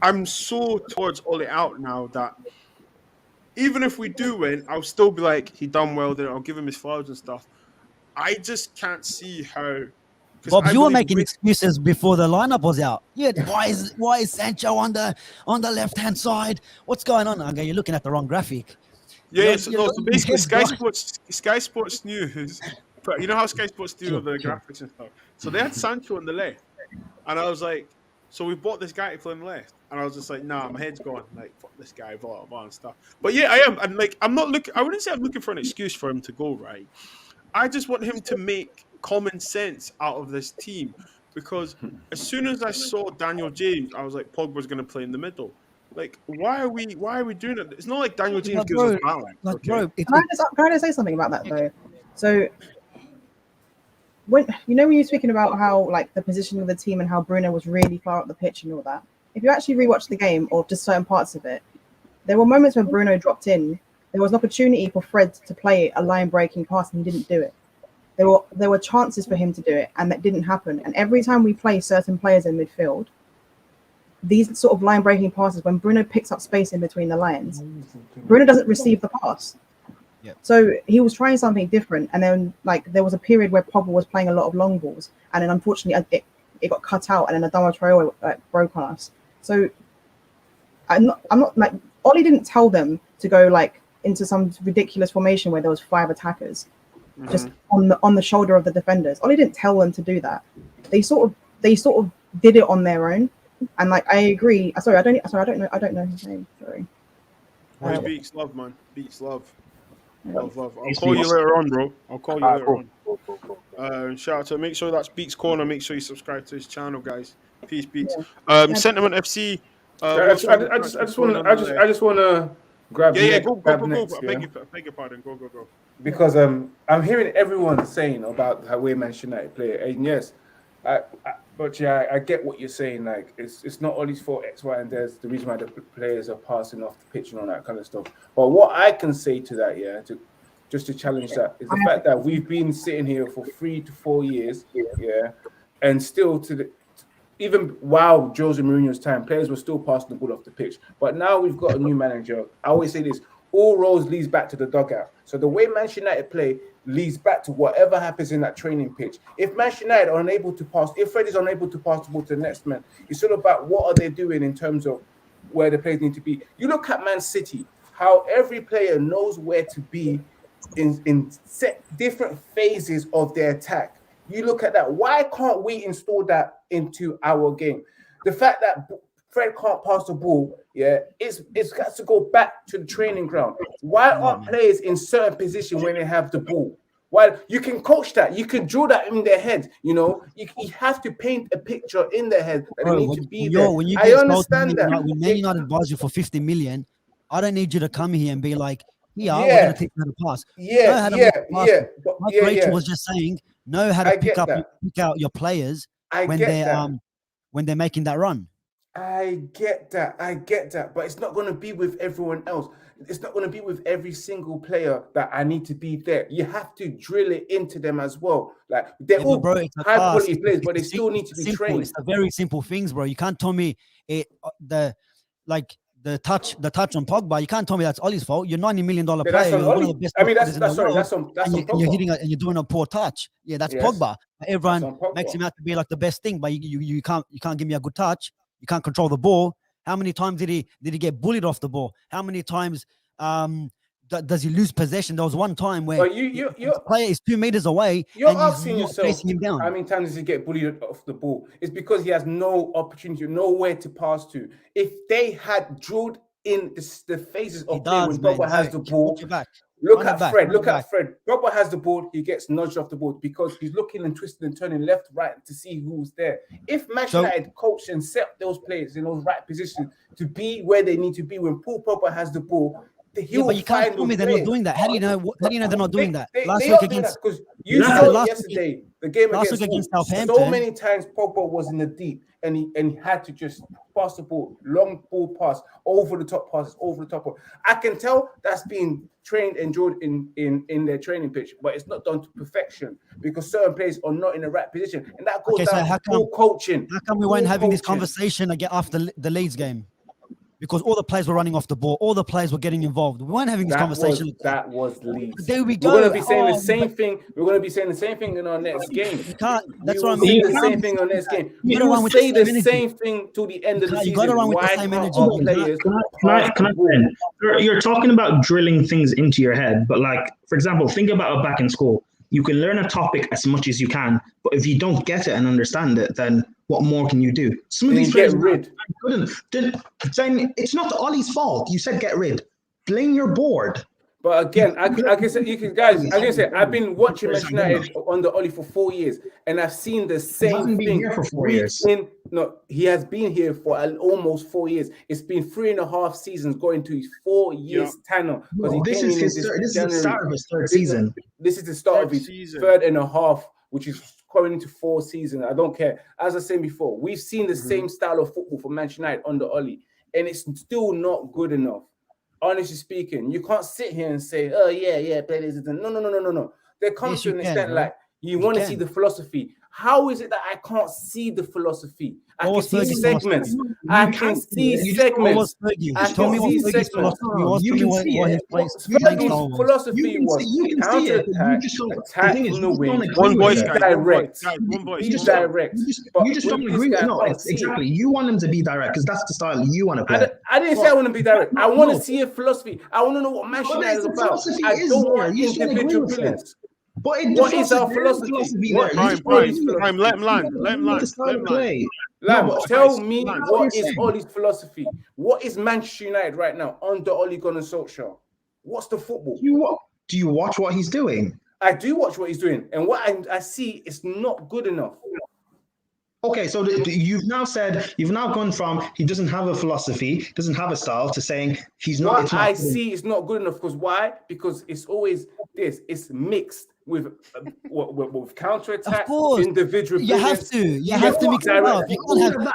I'm so towards Ollie out now that even if we do win, I'll still be like, he done well there. I'll give him his flowers and stuff. I just can't see how. Bob, you were making excuses before the lineup was out. Yeah, why is Sancho on the left hand side? What's going on? Okay, you're looking at the wrong graphic. Yeah, so basically Sky Sports News. You know how Sky Sports do the graphics and stuff. So they had Sancho on the left, and I was like, so we bought this guy to play on the left, and I was just like, nah, my head's gone. Like, fuck this guy, blah blah and stuff. But yeah, I am, and like, I'm not looking. I wouldn't say I'm looking for an excuse for him to go. Right, I just want him to make common sense out of this team, because as soon as I saw Daniel James, I was like, Pogba's going to play in the middle. Like, why are we doing it? It's not like Daniel James gives us balance. Can I just say something about that though? So when you're speaking about how like the position of the team and how Bruno was really far up the pitch and all that, if you actually rewatch the game or just certain parts of it, there were moments when Bruno dropped in. There was an opportunity for Fred to play a line breaking pass and he didn't do it. There were chances for him to do it, and that didn't happen. And every time we play certain players in midfield, these sort of line-breaking passes, when Bruno picks up space in between the lines, Bruno doesn't receive the pass. Yep. So he was trying something different, and then like there was a period where Pogba was playing a lot of long balls, and then unfortunately it got cut out, and then Adama Traore broke on us. So I'm not like Ollie didn't tell them to go like into some ridiculous formation where there was 5 attackers. Just on the shoulder of the defenders. Ollie didn't tell them to do that. They sort of did it on their own. And like I agree. I don't know his name. Sorry. Beats love, man. Beats love. Love. I'll call you later on, bro. I'll call you later on. Shout out to make sure that's Beats Corner. Make sure you subscribe to his channel, guys. Peace, Beats. Sentiment FC. I just want to grab. Go. I beg your pardon. Go. Because I'm hearing everyone saying about how we're Manchester United player, and yes, I get what you're saying. Like it's not Ollie's fault, X, Y, and there's the reason why the players are passing off the pitch and all that kind of stuff. But what I can say to that, to challenge that, is the fact that we've been sitting here for 3 to 4 years, and still even while Jose Mourinho's time, players were still passing the ball off the pitch. But now we've got a new manager. I always say this: all roads leads back to the dugout. So the way Manchester United play leads back to whatever happens in that training pitch. If Manchester United are unable to pass, if Fred is unable to pass the ball to the next man, it's all about what are they doing in terms of where the players need to be. You look at Man City, how every player knows where to be in set different phases of their attack. You look at that. Why can't we install that into our game? The fact that Fred can't pass the ball, it's got to go back to the training ground. Why aren't players in certain position when they have the ball? Why you can coach that, you can draw that in their head. You have to paint a picture in their head that they need to be there. I understand that. When Man United buys you for 50 million, I don't need you to come here and be like, we're going to teach you how to pass. Like Rachel was just saying, know how to pick out your players when they're making that run. I get that, but it's not going to be with everyone else. It's not going to be with every single player that I need to be there. You have to drill it into them as well. Like they're all high quality players, but they still need to be trained. It's the very simple things, bro. You can't tell me the touch on Pogba. You can't tell me that's Ollie's fault. You're $90 million player. You're one of the best. I mean, that's on Pogba. You're hitting and you're doing a poor touch. Yeah, that's Pogba. Everyone makes him out to be like the best thing, but you can't give me a good touch. You can't control the ball. How many times did he get bullied off the ball? How many times does he lose possession? There was one time where the player is 2 meters away. You're and asking yourself, facing him down. how many times does he get bullied off the ball? It's because he has no opportunity, nowhere to pass to. If they had drilled in the phases of play when Pogba has the ball, look at Fred. Pogba has the ball, he gets nudged off the ball because he's looking and twisting and turning left, right to see who's there. If Manchester United coached and set those players in those right positions to be where they need to be when Paul Pogba has the ball, but you can't tell me they're not doing that. How do you know they're not doing that? Last week against because you saw yesterday the game against Southampton. So many times Pogba was in the deep and he had to just pass the ball, long ball pass, over the top passes, over the top. I can tell that's being trained and drilled in their training pitch, but it's not done to perfection because certain players are not in the right position, and that goes down to coaching. How come we weren't having this conversation again after the Leeds game? Because all the players were running off the ball, all the players were getting involved. We weren't having this conversation. That was Leeds. There we go. We're going to be saying the same thing. We're going to be saying the same thing in our next game. You can't. That's what I mean. The same thing on next game. You will say the same thing to the end of the season. You got to run with the same energy. You're talking about drilling things into your head, but like, for example, think about it back in school. You can learn a topic as much as you can, but if you don't get it and understand it, then what more can you do? Some of these players couldn't. Then it's not Ollie's fault. You said get rid. Blame your board. But again, I can say, I've been watching Manchester United under Ollie for 4 years, and I've seen the same thing. Been here for 4 years. He has been here for almost 4 years. It's been 3.5 seasons going to his 4 years tenure. This is the start of his third season. This is the start of his third and a half, which is going into 4 seasons. I don't care. As I said before, we've seen the same style of football for Manchester United under Ollie, and it's still not good enough. Honestly speaking, you can't sit here and say, "Oh yeah, players." No. There comes to an extent like you want to see the philosophy. How is it that I can't see the philosophy? I can see segments. I can see segments. Philosophy was counter-attack, attack from the wing, one voice, direct. Direct. You just don't agree. No, exactly. You want them to be direct because that's the style you want to play. I didn't say I want to be direct. I want to see a philosophy. I want to know what Manchester United is about. I don't want individual brilliance. But what is our philosophy? Prime, let him land. Tell me what is Ollie's philosophy? What is Manchester United right now under Ole Gunnar Solskjaer? What's the football? Do you watch what he's doing? I do watch what he's doing, and what I see is not good enough. Okay, so you've now gone from he doesn't have a philosophy, doesn't have a style, to saying he's not. What I see is not good enough because why? Because it's always this. It's mixed with counter-attack, individual. You have to mix it up. You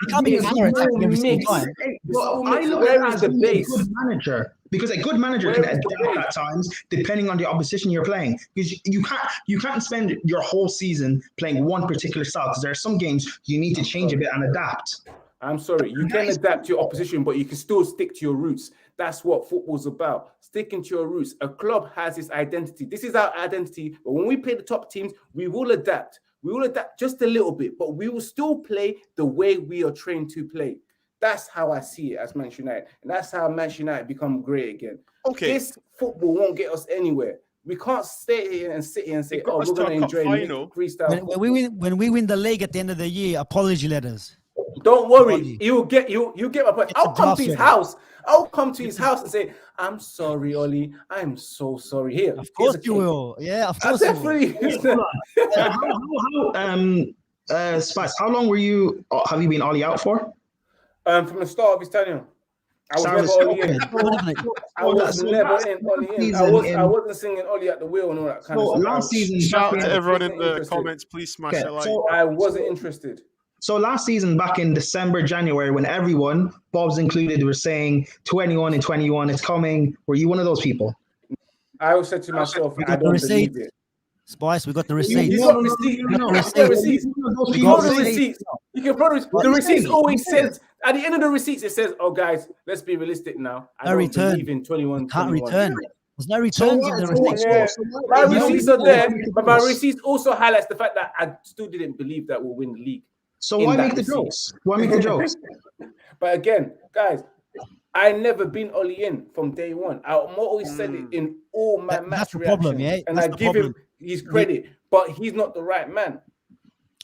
can't be counter-attack every single time. Where is the base? Good manager. Because a good manager can adapt at times depending on the opposition you're playing. Because you can't spend your whole season playing one particular style. Because there are some games you need to change a bit and adapt. I'm sorry, you can adapt to your opposition, but you can still stick to your roots. That's what football's about. Sticking to your roots. A club has its identity. This is our identity. But when we play the top teams, we will adapt. We will adapt just a little bit, but we will still play the way we are trained to play. That's how I see it as Manchester United. And that's how Manchester United become great again. Okay. This football won't get us anywhere. We can't stay here and sit here and say, we're going to enjoy freestyle. When we win the league at the end of the year, apology letters. Don't worry. You get my point. I'll come to his house. I'll come to his house and say, I'm sorry, Ollie. I'm so sorry. Here. Of course you will. Yeah, of course you will. Spice, how long have you been Ollie out for? From the start of his tenure. I was never in Ollie in. I wasn't singing Ollie at the wheel and all that kind of stuff. Last season, shout out to everyone in the comments. Please smash a like. I wasn't interested. So last season, back in December, January, when everyone, Bob's included, were saying 21 and 21 is coming, were you one of those people? I always said to myself, We I got the don't receipt. believe it. Spice, we got the receipt. You got receipts. You got receipts. You got the receipts. You can produce the receipts. Always says at the end of the receipts, it says, "Oh, guys, let's be realistic now. I don't believe in 21. Can't 21. return. There's no returns in the receipts. Yeah. My receipts are there, but my receipts also highlights the fact that I still didn't believe that we'll win the league. So why make the jokes? Why make the jokes? But again, guys, I never been Oli in from day one. I always said it in all my match reactions, problem, yeah? And I give him his credit, but he's not the right man.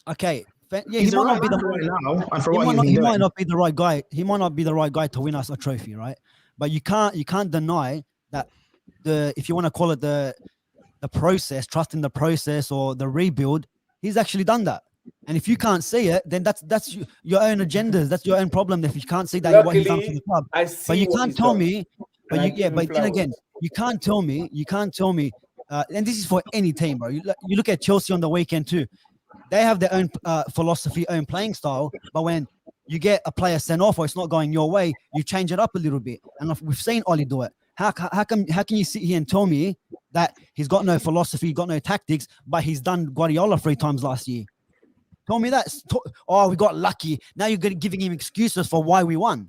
Okay. Yeah, he might not be the right now, and for what he might not be the right guy. He might not be the right guy to win us a trophy, right? But you can't deny that if you want to call it the process, trust in the process or the rebuild, he's actually done that. And if you can't see it, then that's your own agendas. That's your own problem. If you can't see that, Luckily, what he's done for the club, but you can't tell me. But then again, you can't tell me. And this is for any team, bro. You look at Chelsea on the weekend too. They have their own philosophy, own playing style. But when you get a player sent off or it's not going your way, you change it up a little bit. And we've seen Oli do it. How can you sit here and tell me that he's got no philosophy, got no tactics, but he's done Guardiola 3 times last year? Tell me that. Oh, we got lucky. Now you're giving him excuses for why we won.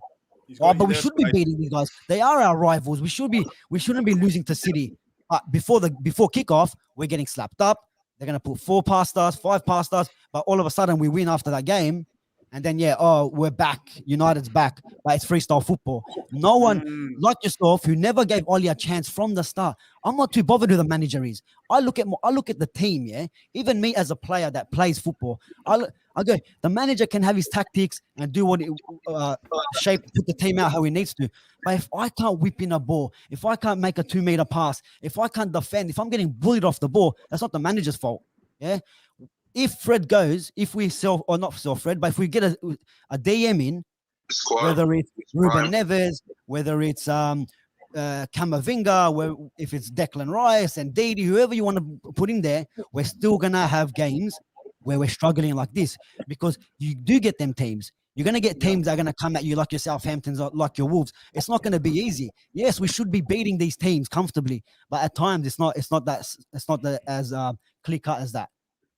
But we should be beating these guys. They are our rivals. We shouldn't be losing to City. Before kickoff, we're getting slapped up. They're gonna put 4 past us, 5 past us, but all of a sudden we win after that game. And then, we're back. United's back. But it's freestyle football. No one like yourself who never gave Oli a chance from the start. I'm not too bothered who the manager is. I look at the team, yeah? Even me as a player that plays football, I go, the manager can have his tactics and do what put the team out how he needs to. But if I can't whip in a ball, if I can't make a 2-meter pass, if I can't defend, if I'm getting bullied off the ball, that's not the manager's fault, yeah? If Fred goes, if we sell or not sell Fred, but if we get a DM in, whether it's Ruben Neves, whether it's Camavinga, if it's Declan Rice and Didi, whoever you want to put in there, we're still gonna have games where we're struggling like this because you do get them teams. You're gonna get teams that are gonna come at you like your Southamptons, or like your Wolves. It's not gonna be easy. Yes, we should be beating these teams comfortably, but at times it's not that as clear cut as that.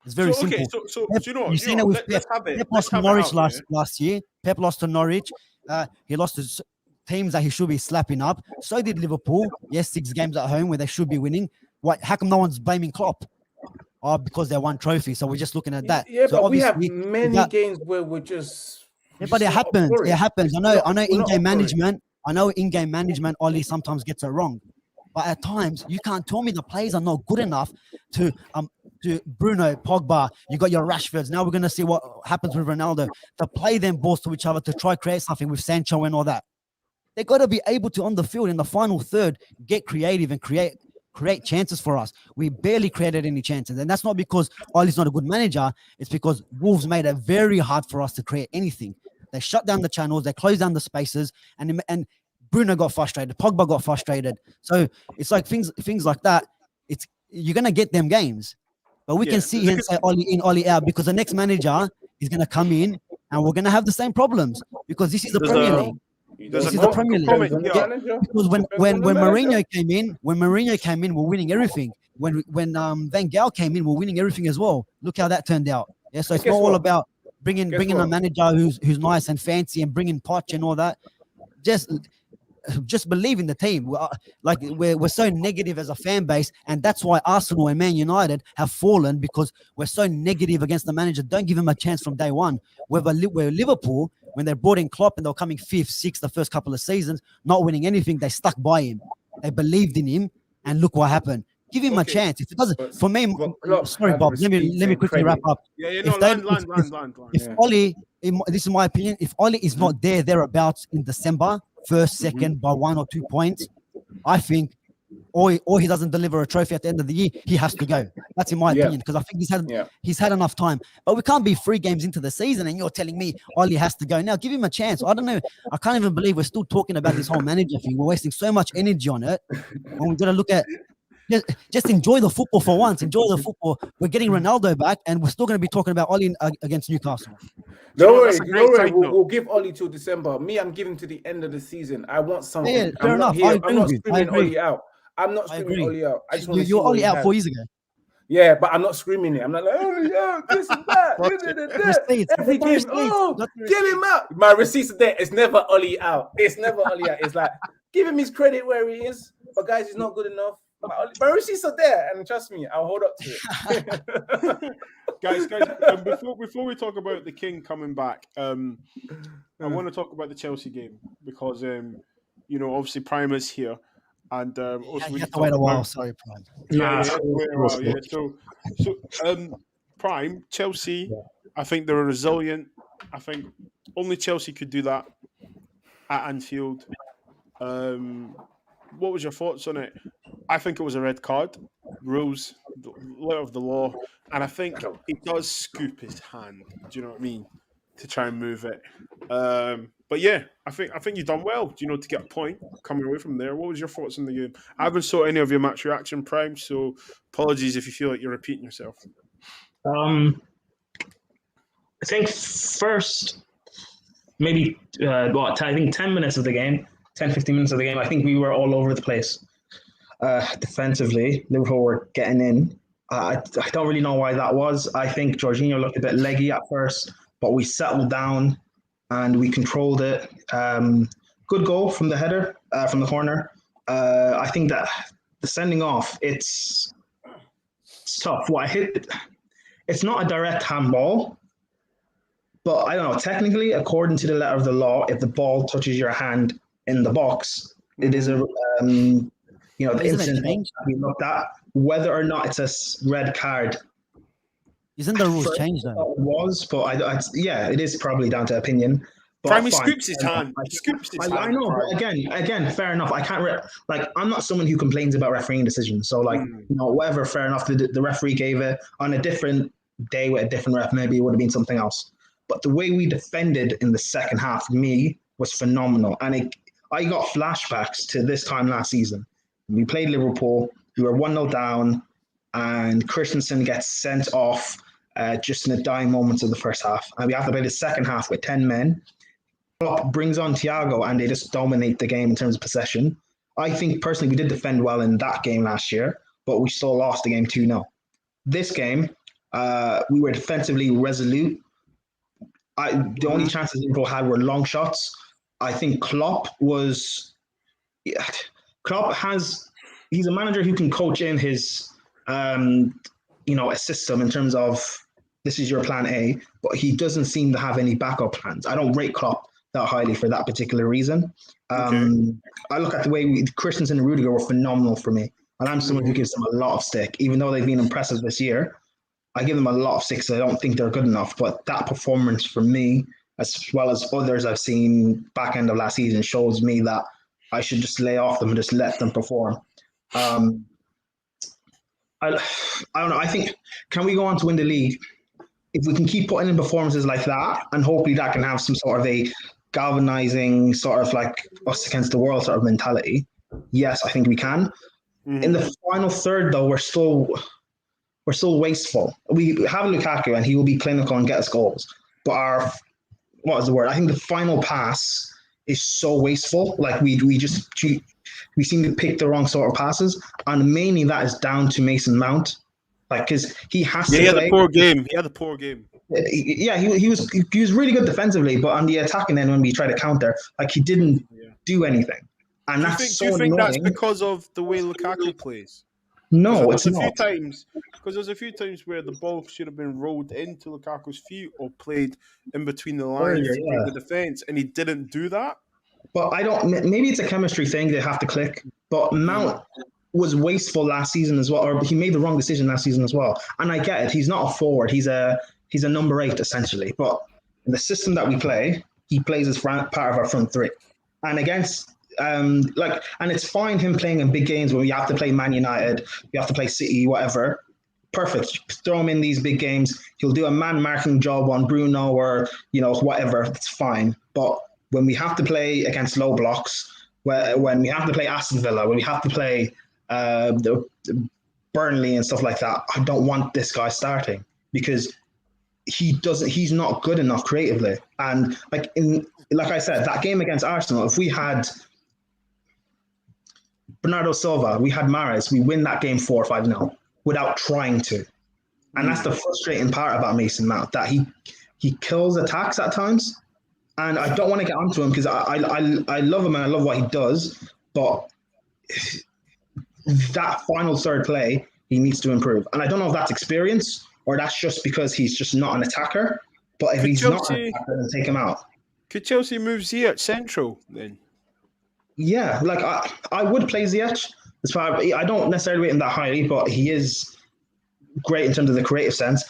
It's very simple. So you know, you've seen it with Pep. Pep lost to Norwich last year. Pep lost to Norwich. He lost to teams that he should be slapping up. So did Liverpool. Yes, 6 games at home where they should be winning. How come no one's blaming Klopp? Because they won trophy. So we're just looking at that. Yeah, so but we have many games where we're just. Yeah, but it happens. It happens. I know in-game management. Oli sometimes gets it wrong. But at times, you can't tell me the players are not good enough to Bruno, Pogba, you got your Rashfords. Now we're going to see what happens with Ronaldo, to play them balls to each other, to try create something with Sancho and all that. They got to be able to, on the field, in the final third, get creative and create chances for us. We barely created any chances. And that's not because Oli's not a good manager. It's because Wolves made it very hard for us to create anything. They shut down the channels. They closed down the spaces. And Bruno got frustrated. Pogba got frustrated. So it's like things like that. You're going to get them games. But we can sit here and say Oli in, Oli out, because the next manager is going to come in and we're going to have the same problems because this is the Premier League. This is the Premier League. Because when Mourinho came in, we're winning everything. When Van Gaal came in, we're winning everything as well. Look how that turned out. Yeah, so it's not all about bringing a manager who's nice and fancy and bringing Poch and all that. Just believe in the team. We're so negative as a fan base, and that's why Arsenal and Man United have fallen, because we're so negative against the manager. Don't give him a chance from day one. Where Liverpool, when they brought in Klopp and they were coming 5th, 6th the first couple of seasons, not winning anything, they stuck by him. They believed in him, and look what happened. Give him a chance. If it doesn't, for me, sorry, Bob. Let me quickly wrap up. If Oli, this is my opinion, if Oli is not thereabouts in December, 1st, 2nd, by 1 or 2 points, I think, or he doesn't deliver a trophy at the end of the year, he has to go. That's in my opinion, because I think he's had enough time. But we can't be 3 games into the season and you're telling me Oli has to go. Now give him a chance. I don't know. I can't even believe we're still talking about this whole manager thing. We're wasting so much energy on it when we've got to look at Just enjoy the football for once. Enjoy the football. We're getting Ronaldo back, and we're still going to be talking about Oli against Newcastle. Don't worry. We'll give Oli till December. Me, I'm giving to the end of the season. I want something. Yeah, fair enough. I'm not screaming Oli out. I'm not screaming Oli out. I just want to see Oli out 4 years ago. Yeah, but I'm not screaming it. I'm not like, oh, yeah, this and that. Every game, give him out. My receipts are there. It's never Oli out. It's like, give him his credit where he is. But guys, he's not good enough. My receipts are there, and trust me, I'll hold up to it. guys, before we talk about the King coming back, I want to talk about the Chelsea game because, obviously Prime is here. And also you have to wait a while. Sorry, Prime. Prime, Chelsea, I think they're resilient. I think only Chelsea could do that at Anfield. What was your thoughts on it? I think it was a red card. Rules, the letter of the law. And I think he does scoop his hand. Do you know what I mean? To try and move it. But yeah, I think you've done well, to get a point coming away from there. What was your thoughts on the game? I haven't saw any of your match reaction, Prime, so apologies if you feel like you're repeating yourself. I think first, maybe, I think 10 minutes of the game, 10, 15 minutes of the game, I think we were all over the place. Defensively, Liverpool were getting in. I don't really know why that was. I think Jorginho looked a bit leggy at first, but we settled down and we controlled it. Good goal from the header, from the corner. I think that the sending off, it's tough. It's not a direct handball, but I don't know. Technically, according to the letter of the law, if the ball touches your hand in the box, it is a the incident that we looked at. Whether or not it's a red card. Isn't the rules changed though? It was, but it is probably down to opinion. Prime scoops his hand. I know, but again, fair enough. I can't I'm not someone who complains about refereeing decisions. So whatever, fair enough. The referee gave it on a different day with a different ref. Maybe it would have been something else. But the way we defended in the second half, for me, was phenomenal, and I got flashbacks to this time last season. We played Liverpool. We were 1-0 down, and Christensen gets sent off just in the dying moments of the first half. And we have to play the second half with 10 men. Klopp brings on Thiago, and they just dominate the game in terms of possession. I think, personally, we did defend well in that game last year, but we still lost the game 2-0. This game, we were defensively resolute. The only chances Liverpool had were long shots. I think Klopp he's a manager who can coach in his, a system in terms of this is your plan A, but he doesn't seem to have any backup plans. I don't rate Klopp that highly for that particular reason. I look at the way Christensen and Rudiger were phenomenal for me, and I'm someone who gives them a lot of stick. Even though they've been impressive this year, I give them a lot of stick, so I don't think they're good enough. But that performance for me, as well as others I've seen back end of last season, shows me that I should just lay off them and just let them perform. I don't know. I think, can we go on to win the league? If we can keep putting in performances like that, and hopefully that can have some sort of a galvanizing sort of like us against the world sort of mentality, yes, I think we can. In the final third, though, we're still wasteful. We have Lukaku, and he will be clinical and get us goals. But I think the final pass is so wasteful. Like we seem to pick the wrong sort of passes, and mainly that is down to Mason Mount. Because he has to. He had a poor game. Yeah, he was really good defensively, but on the attacking end, when we tried to counter, he didn't do anything. And do you think that's because of the way Lukaku plays? No, it's not. Because there's a few times where the ball should have been rolled into Lukaku's feet or played in between the lines to break the defense, and he didn't do that. But maybe it's a chemistry thing. They have to click. But Mount was wasteful last season as well, or he made the wrong decision last season as well. And I get it. He's not a forward. He's a number 8 essentially. But in the system that we play, he plays as part of our front three. And against and it's fine him playing in big games when we have to play Man United, we have to play City, whatever. Perfect. Throw him in these big games. He'll do a man marking job on Bruno or whatever. It's fine. But when we have to play against low blocks, when we have to play Aston Villa, when we have to play the Burnley and stuff like that, I don't want this guy starting because he's not good enough creatively. And like I said, that game against Arsenal, if we had Bernardo Silva, we had Mahrez, we win that game 4-5-0 without trying to. And that's the frustrating part about Mason Mount, that he kills attacks at times. And I don't want to get onto him because I love him and I love what he does, but that final third play, he needs to improve. And I don't know if that's experience or that's just because he's just not an attacker. But if he's not an attacker, then take him out. Could Chelsea move Ziyech central then? Yeah, like I would play Ziyech. I don't necessarily rate him that highly, but he is great in terms of the creative sense.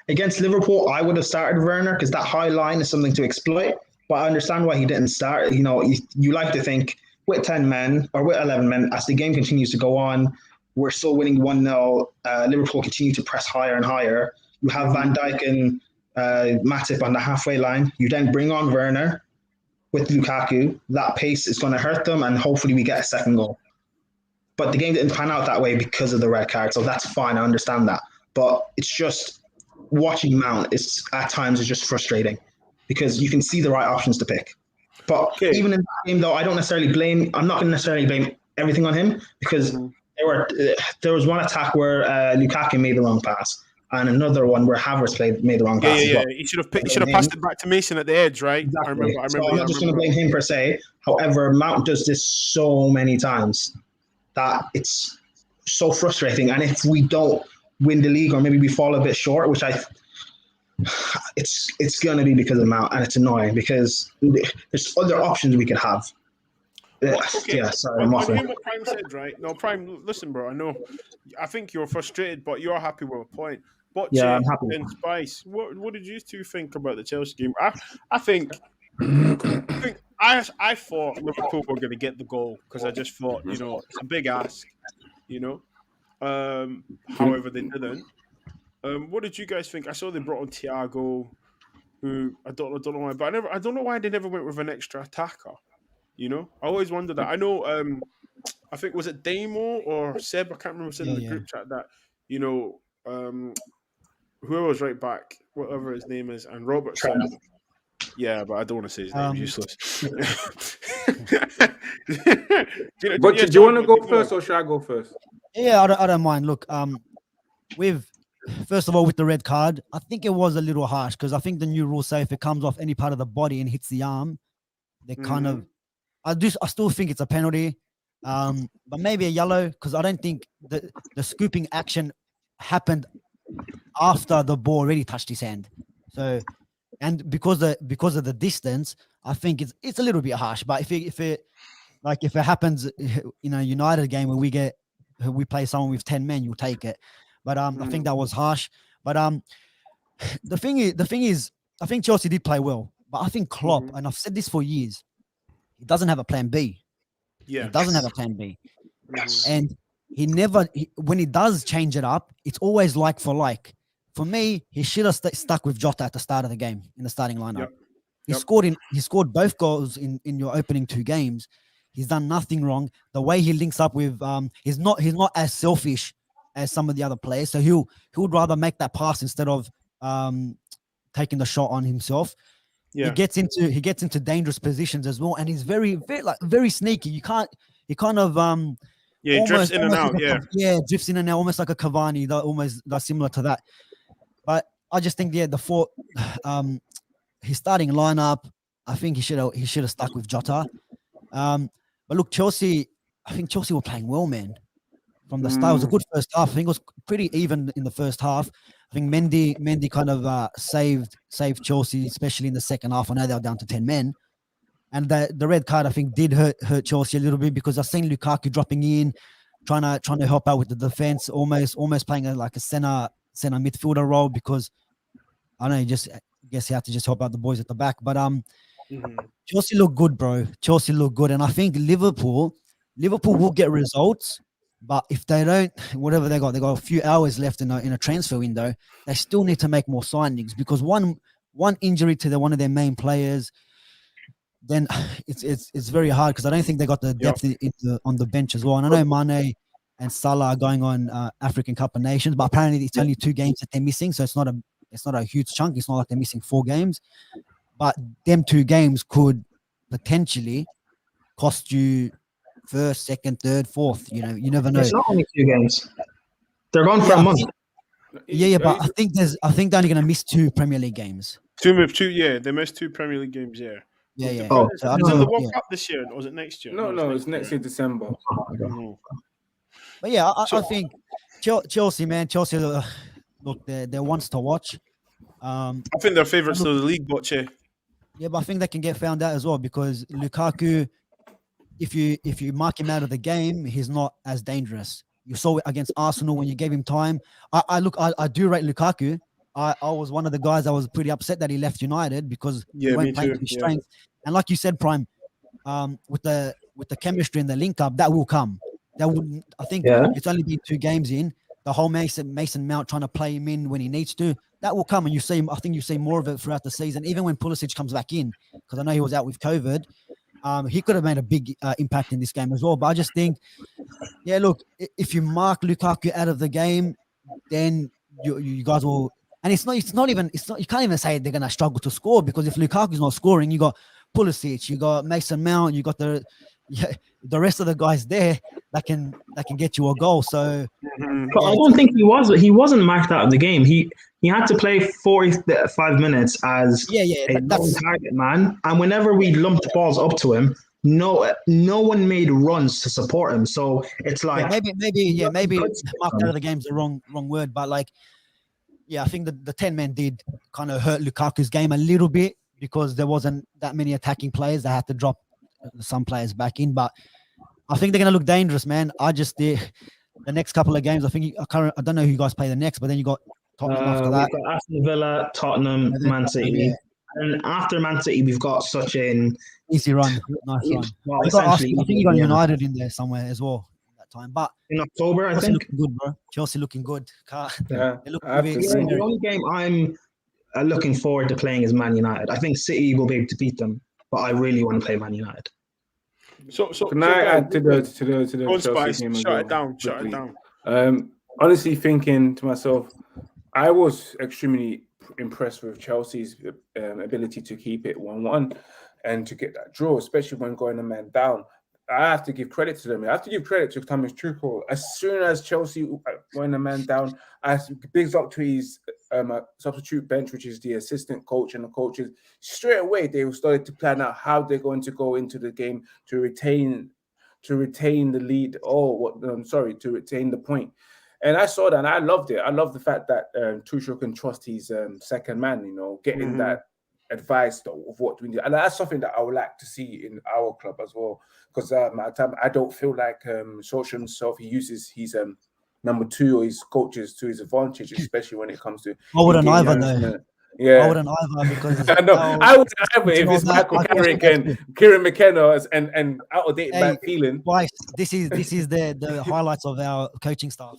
Against Liverpool, I would have started Werner because that high line is something to exploit. But I understand why he didn't start. You know, you like to think with 10 men or with 11 men, as the game continues to go on, we're still winning 1-0. Liverpool continue to press higher and higher. You have Van Dijk and Matip on the halfway line. You then bring on Werner with Lukaku. That pace is going to hurt them, and hopefully we get a second goal. But the game didn't pan out that way because of the red card, so that's fine. I understand that. But it's just watching Mount at times is just frustrating because you can see the right options to pick. But even in that game, though, I'm not going to necessarily blame everything on him because there was one attack where Lukaku made the wrong pass and another one where Havertz made the wrong pass. Yeah. He should have passed it back to Mason at the edge, right? Exactly. I remember. So I'm not just going to blame him per se. However, Mount does this so many times that it's so frustrating. And if we don't win the league or maybe we fall a bit short, which it's going to be because of Mount, and it's annoying because there's other options we could have. Yeah, sorry, I'm off. I know what Prime said, right? No, Prime, listen, bro, I think you're frustrated, but you're happy with a point. But yeah, I'm happy. And Spice, what did you two think about the Chelsea game? I thought Liverpool were going to get the goal because I just thought, it's a big ask, however, they didn't. What did you guys think? I saw they brought on Thiago, who I don't know why, but I don't know why they never went with an extra attacker. I always wondered that. I know. I think was it Damo or Seb? I can't remember saying in the group chat that whoever was right back, whatever his name is, and Robertson. Yeah, but I don't want to say his name. Useless. But do you want to go first, or should I go first? Yeah, I don't mind. Look, first of all, with the red card, I think it was a little harsh because I think the new rule say if it comes off any part of the body and hits the arm, they kind of. I still think it's a penalty, but maybe a yellow because I don't think the scooping action happened after the ball already touched his hand. So, and because of the distance, I think it's a little bit harsh. But if it happens, United game where we play someone with 10 men, you'll take it. But I think that was harsh. But the thing is, I think Chelsea did play well, but I think Klopp, and I've said this for years, he doesn't have a plan B. Yeah, he doesn't have a plan B. Yes. And when he does change it up, it's always like for like. For me, he should have stuck with Jota at the start of the game in the starting lineup. Yep. He scored both goals in your opening two games. He's done nothing wrong. The way he links up with he's not as selfish as some of the other players. So he would rather make that pass instead of taking the shot on himself. Yeah. He gets into dangerous positions as well, and he's very, very very sneaky. He kind of drifts in and out. Drifts in and out, almost like a Cavani. That's similar to that. But I just think his starting lineup, I think he should have stuck with Jota. But look, Chelsea, I think Chelsea were playing well, man. From the start, it was a good first half. I think it was pretty even in the first half. I think Mendy kind of saved Chelsea, especially in the second half. I know they were down to 10 men. And the red card, I think, did hurt Chelsea a little bit because I've seen Lukaku dropping in, trying to help out with the defense, almost playing like a center midfielder role because I don't know, guess you have to just help out the boys at the back. But Chelsea look good, bro. Chelsea look good, and I think Liverpool will get results. But if they don't, whatever they got a few hours left in a transfer window. They still need to make more signings because one injury to one of their main players then it's very hard because I don't think they got the depth on the bench as well. And I know Mane and Salah are going on African Cup of Nations, but apparently it's only 2 games that they're missing, so it's not a huge chunk. It's not like they're missing 4 games, but them 2 games could potentially cost you first, second, third, fourth. You know, you never know. It's not only 2 games. They're gone for a month. Yeah, but I think they're only going to miss 2 Premier League games. They missed 2 Premier League games. Yeah. Oh, is it the World Cup this year, or was it next year? No, it's next year December. But yeah, I think Chelsea, man, look, they're ones to watch. I think they're favourites to the league, but yeah, but I think they can get found out as well because Lukaku, if you mark him out of the game, he's not as dangerous. You saw it against Arsenal when you gave him time. I do rate Lukaku. I was one of the guys that was pretty upset that he left United because he went playing to his strength. And like you said, Prime, with the chemistry and the link up, that will come. That wouldn't. I think it's only been 2 games in. The whole Mason Mount trying to play him in when he needs to. That will come, and you see. I think you see more of it throughout the season, even when Pulisic comes back in, because I know he was out with COVID. He could have made a big impact in this game as well. But I just think, yeah, look, if you mark Lukaku out of the game, then you guys will. And it's not. You can't even say they're gonna struggle to score because if Lukaku's not scoring, you got Pulisic, you got Mason Mount, you got the rest of the guys there that can get you a goal. So, but I don't think he wasn't marked out of the game. He had to play 45 minutes as a target man, and whenever we lumped balls up to him, no one made runs to support him. So it's like maybe marked out of the game's the wrong word, but like. Yeah, I think the 10 men did kind of hurt Lukaku's game a little bit because there wasn't that many attacking players. They had to drop some players back in, but I think they're going to look dangerous, man. The next couple of games, I don't know who you guys play the next, but then you got Tottenham after that. We've got Aston Villa, Tottenham, Man City. And after Man City, we've got such an easy run. Nice run. Well, I think you got United in there somewhere as well. Time, but in October, I think. Looking good, bro. Chelsea looking good. The only game I'm looking forward to playing is Man United. I think City will be able to beat them, but I really want to play Man United. So can I add to the Chelsea game? Shut it down. Honestly, thinking to myself, I was extremely impressed with Chelsea's ability to keep it 1-1 and to get that draw, especially when going a man down. I have to give credit to them. I have to give credit to Thomas Tuchel. As soon as Chelsea went a man down, bigs up to his substitute bench, which is the assistant coach and the coaches. Straight away, they started to plan out how they're going to go into the game to retain the lead. To retain the point. And I saw that, and I loved it. I love the fact that Tuchel can trust his second man. Getting that advice of what we do, and that's something that I would like to see in our club as well. Because I don't feel like Solskjaer himself, he uses his number 2 or his coaches to his advantage, especially when it comes to. I wouldn't either, though. Yeah, I wouldn't either because I wouldn't either if it's Michael Carrick and Kieran McKenna and out of date back feeling. Twice. This is the highlights of our coaching staff.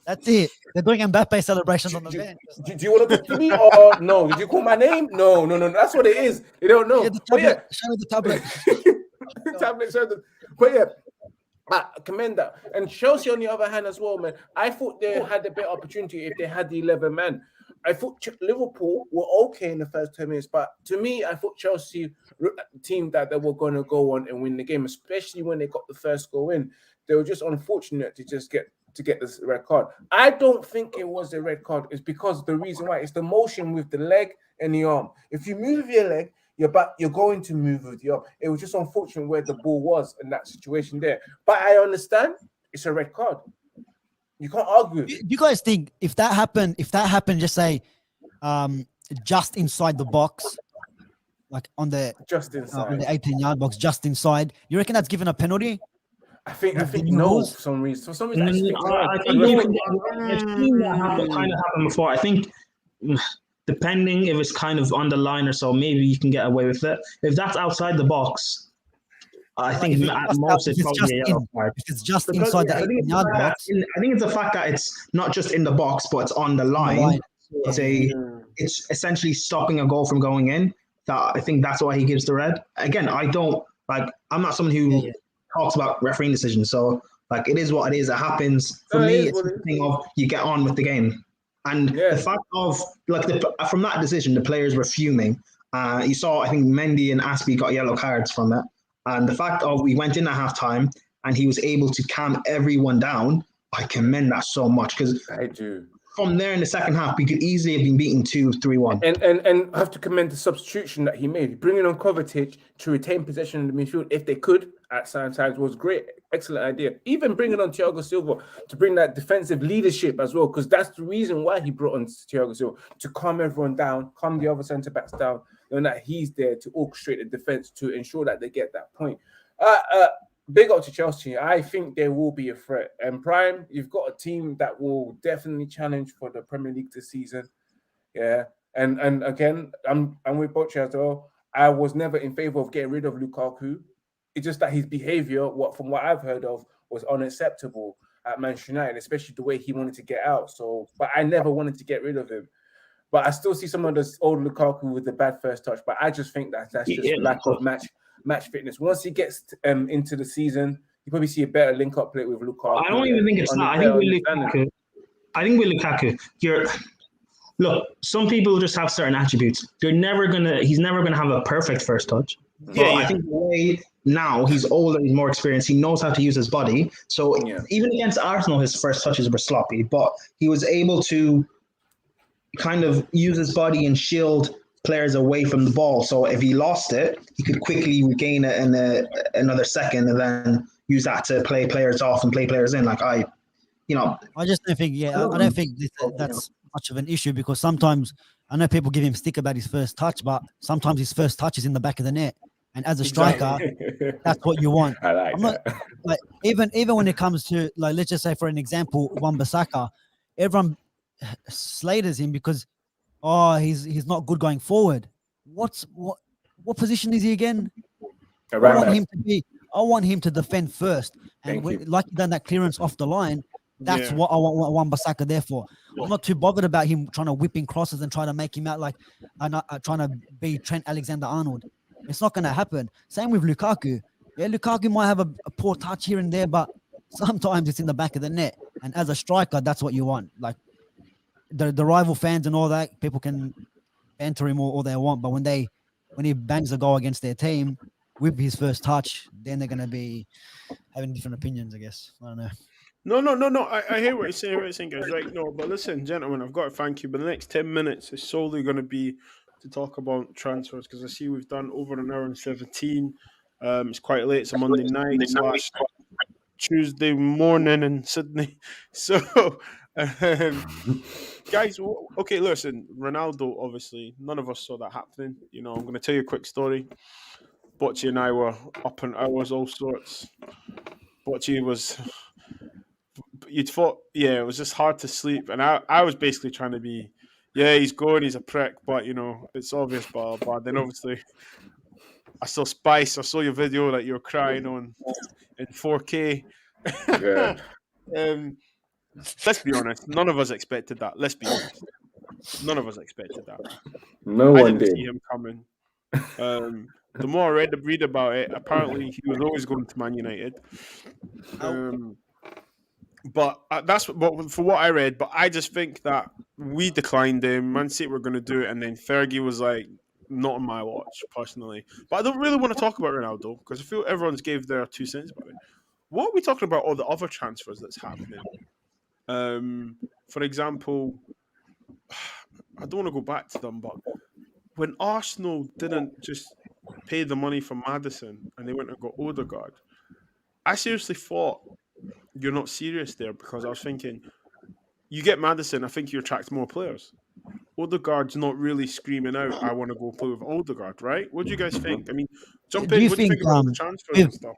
That's it. They're doing Mbappe celebrations on the bench. Do you want to talk to me or no? Did you call my name? No. That's what it is. They don't know. Yeah, the tablet. Show the tablet. The tablet. But yeah, I commend that. And Chelsea, on the other hand, as well, man. I thought they had a better opportunity if they had the 11 man. I thought Liverpool were okay in the first 10 minutes, but to me, I thought Chelsea, team that they were going to go on and win the game, especially when they got the first goal in. They were just unfortunate to just get this red card. I don't think it was a red card. It's because the reason why it's the motion with the leg and the arm. If you move your leg, you're going to move with the arm. It was just unfortunate where the ball was in that situation there. But I understand it's a red card. You can't argue. Do you guys think if that happened, just say just inside the box, like on the 18-yard box, just inside, you reckon that's given a penalty? I think no. For some reason, I've seen that kind of happen before. I think depending if it's kind of on the line or so, maybe you can get away with it. If that's outside the box, I think at most it's probably if it's just inside the 18-yard box. I think it's the fact that it's not just in the box, but it's on the line. it's essentially stopping a goal from going in. That I think that's why he gives the red. Again, I'm not someone who talks about refereeing decisions. So like it is what it is. It happens. For me, it's the thing of you get on with the game. And the fact of from that decision, the players were fuming. You saw, I think Mendy and Aspie got yellow cards from it. And the fact of we went in at halftime and he was able to calm everyone down, I commend that so much because I do. From there in the second half, we could easily have been beaten 2-3-1. And I have to commend the substitution that he made. Bringing on Kovacic to retain possession in the midfield, if they could, at some times, was great. Excellent idea. Even bringing on Thiago Silva to bring that defensive leadership as well, because that's the reason why he brought on Thiago Silva, to calm everyone down, calm the other centre-backs down, knowing that he's there to orchestrate the defence to ensure that they get that point. Big up to Chelsea. I think there will be a threat. And Prime, you've got a team that will definitely challenge for the Premier League this season. Yeah. And again, I'm with Boccia as well. I was never in favour of getting rid of Lukaku. It's just that his behaviour, from what I've heard of, was unacceptable at Manchester United, especially the way he wanted to get out. But I never wanted to get rid of him. But I still see some of this old Lukaku with the bad first touch. But I just think that's just lack of match fitness. Once he gets into the season, you probably see a better link-up play with Lukaku. I don't even think it's that. I think with Lukaku, look, some people just have certain attributes. He's never gonna have a perfect first touch. I think the way now he's older, he's more experienced, he knows how to use his body. So even against Arsenal, his first touches were sloppy, but he was able to kind of use his body and shield players away from the ball. So if he lost it, he could quickly regain it in another second and then use that to play players off and play players in. I just don't think, I don't think that's much of an issue, because sometimes I know people give him stick about his first touch, but sometimes his first touch is in the back of the net. And as a striker, that's what you want. I even when it comes to, let's just say, for an example, Wan-Bissaka, everyone slaters him because he's not good going forward. What position is he again? I want him to defend first, and like he done that clearance off the line. That's what I want Wan-Bissaka there for. I'm not too bothered about him trying to whip in crosses and trying to make him out like trying to be Trent Alexander-Arnold. It's not going to happen. Same with Lukaku. Yeah, Lukaku might have a poor touch here and there, but sometimes it's in the back of the net. And as a striker, that's what you want. Like the rival fans and all that, people can banter him all they want, but when he bangs a goal against their team with his first touch, then they're going to be having different opinions, I guess. I don't know. No. I hear what you're saying, guys. Right? No, but listen, gentlemen, I've got to thank you. But the next 10 minutes is solely going to be to talk about transfers, because I see we've done over an hour and 17. It's quite late. It's a Monday night / Tuesday morning in Sydney. So, guys, okay, listen, Ronaldo, obviously, none of us saw that happening. I'm going to tell you a quick story. Bocci and I were up in hours, all sorts. Bocci was... You'd thought, it was just hard to sleep. And I was basically trying to be, he's going, he's a prick, but, it's obvious, but then obviously I saw Spice, I saw your video that you were crying on in 4K. Let's be honest, none of us expected that. Let's be honest. None of us expected that. No one did. See him coming. The more I read about it, apparently he was always going to Man United. But that's for what I read. But I just think that we declined him. Man City were going to do it, and then Fergie was like, "Not on my watch, personally." But I don't really want to talk about Ronaldo because I feel everyone's gave their 2 cents about it. What are we talking about? All the other transfers that's happening. For example, I don't want to go back to them, but when Arsenal didn't just pay the money for Maddison and they went and got Odegaard, I seriously thought, you're not serious there, because I was thinking, you get Maddison, I think you attract more players. Odegaard's not really screaming out, I want to go play with Odegaard, right? What do you guys think? I mean, jump in. What do you think about the transfers and stuff?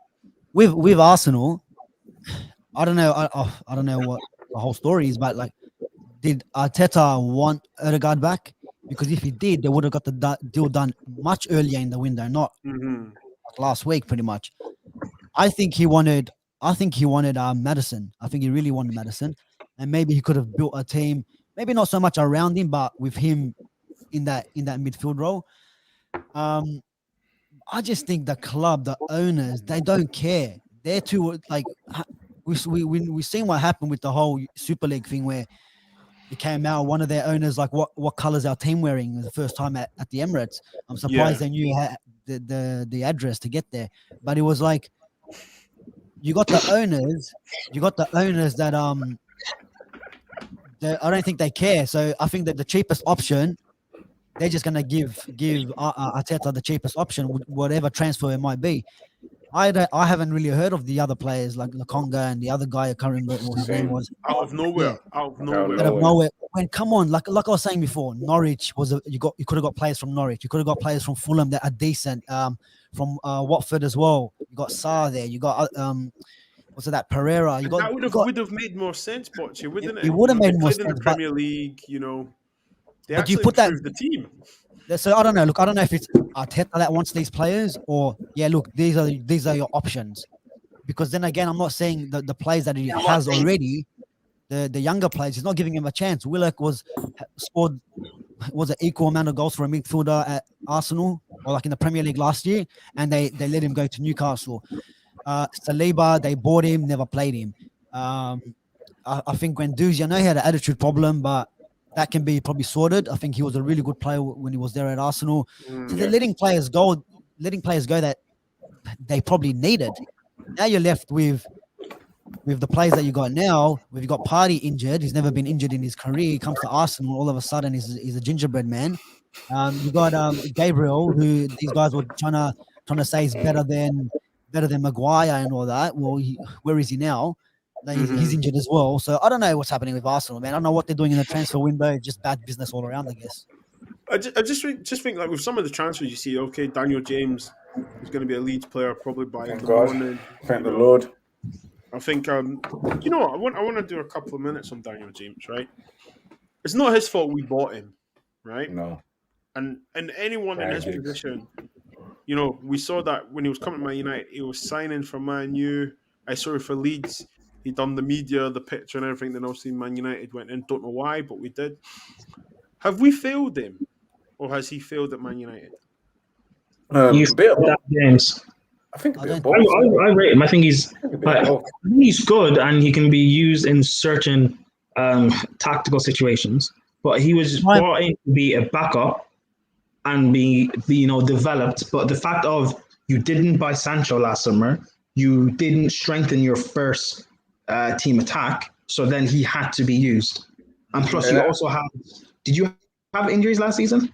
With Arsenal, I don't know. I don't know what the whole story is, but did Arteta want Odegaard back? Because if he did, they would have got the deal done much earlier in the window, not last week, pretty much. I think he wanted Maddison. I think he really wanted Maddison, and maybe he could have built a team, maybe not so much around him, but with him in that midfield role. I just think the club, the owners, they don't care. They're too like we seen what happened with the whole Super League thing where it came out. One of their owners like, what colors our team wearing? It was the first time at the Emirates. I'm surprised they knew the address to get there. But it was like you got the owners that I don't think they care. So I think that the cheapest option, they're just gonna give Arteta the cheapest option, whatever transfer it might be. I haven't really heard of the other players like Lokonga and the other guy. I can't remember what his name was. Out of nowhere. Out of nowhere. When come on, like I was saying before, Norwich you could have got players from Norwich. You could have got players from Fulham that are decent. From Watford as well. You got Sarr there. You got what's that Pereira? That would have made more sense, Bocce, wouldn't it? It would have made more sense. In the Premier League, you know. They but actually you put that the team. So I don't know. Look, I don't know if it's Arteta that wants these players or look, these are your options. Because then again, I'm not saying that the players that he has already, the younger players, he's not giving him a chance. Willock scored an equal amount of goals for a midfielder at Arsenal or like in the Premier League last year, and they let him go to Newcastle. Saliba, they bought him, never played him. I think Guendouzi, I know he had an attitude problem, but that can be probably sorted. I think he was a really good player when he was there at Arsenal. So they're letting players go that they probably needed. Now you're left with the players that you got now. We've got Partey injured. He's never been injured in his career. He comes to Arsenal, all of a sudden he's a gingerbread man. You got Gabriel, who these guys were trying to say is better than Maguire and all that. Well, where is he now? He's injured as well. So I don't know what's happening with Arsenal, man. I don't know what they're doing in the transfer window. It's just bad business all around, I guess. I just think like with some of the transfers you see, okay, Daniel James is going to be a Leeds player probably by Thank the God. morning. Thank the Lord. I think you know what, I want to do a couple of minutes on Daniel James, right? It's not his fault we bought him, right? No. And anyone in his position, you know, we saw that when he was coming to Man United, he was signing for Man U. I saw it for Leeds. He done the media, the picture and everything. Then obviously Man United went in. Don't know why, but we did. Have we failed him? Or has he failed at Man United? You bit of that James. I think a bit of I rate him. I think he's both. good and he can be used in certain tactical situations. But he was brought in to be a backup and be developed. But the fact of you didn't buy Sancho last summer, you didn't strengthen your first team attack, so then he had to be used. And plus, you also have. Did you have injuries last season?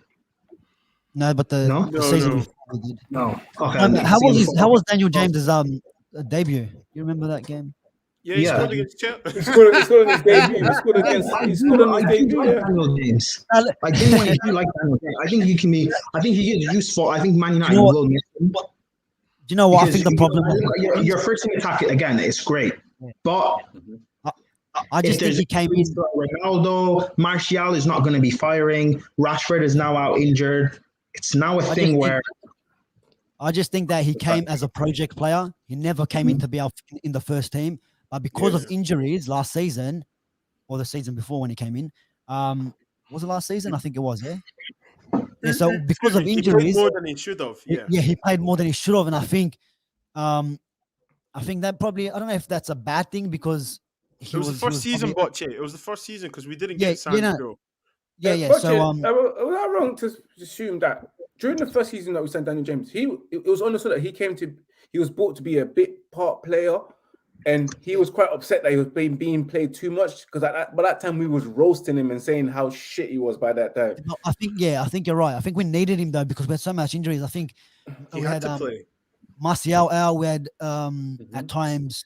No, but the season before we did. No. Okay. How was Daniel James's debut? You remember that game? Yeah, he scored against Chelsea. He scored on his debut. He scored on his debut. Daniel James. I genuinely do like Daniel James. I think he can be. I think he is useful. I think Man United will miss him. Do you know what? I think the problem. Your first team attack again is great, but. I just think he came in. Ronaldo, Martial is not going to be firing. Rashford is now out injured. It's now a thing where. I just think that he came as a project player. He never came in to be in the first team. But because of injuries last season, or the season before when he came in, was it last season? I think it was, yeah, so because of injuries. He played more than he should have, Yeah, he played more than he should have. And I think that probably, I don't know if that's a bad thing because. It was the first season, Bocce. It was the first season because we didn't get Sancho. Yeah. Bocce, So, was I wrong to assume that during the first season that we signed Daniel James, it was understood that he was brought to be a bit part player, and he was quite upset that he was being played too much because by that time we was roasting him and saying how shit he was by that time. No, I think you're right. I think we needed him though because we had so much injuries. I think he had to play. Martial out. We had at times.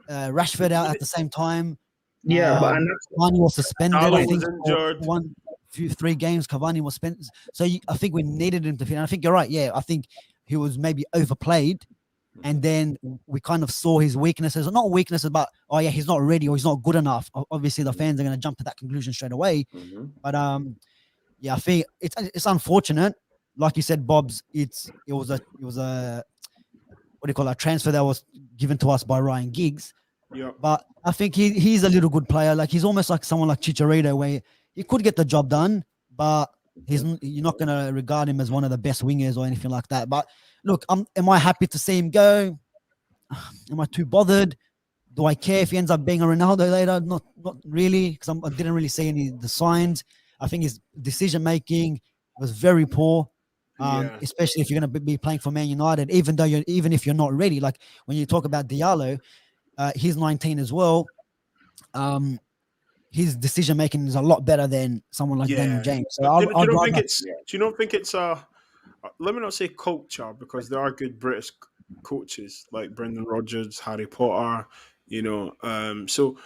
Rashford out at the same time. Yeah, but Cavani was suspended. I think for 3 games. Cavani was suspended. So I think we needed him to fit. And I think you're right. Yeah, I think he was maybe overplayed, and then we kind of saw his weaknesses. Not weaknesses, but he's not ready or he's not good enough. Obviously, the fans are going to jump to that conclusion straight away. But I think it's unfortunate. Like you said, Bob's. It was a what do you call it, a transfer that was given to us by Ryan Giggs. Yeah. But I think he's a little good player. Like he's almost like someone like Chicharito where he could get the job done, but You're not going to regard him as one of the best wingers or anything like that. But look, am I happy to see him go? Am I too bothered? Do I care if he ends up being a Ronaldo later? Not really, because I didn't really see any of the signs. I think his decision making was very poor, especially if you're going to be playing for Man United. Even if you're not ready, like when you talk about Diallo, he's 19 as well. His decision making is a lot better than someone like Daniel James. So do you not think it's let me not say culture, because there are good British coaches like Brendan Rodgers, Harry Potter, so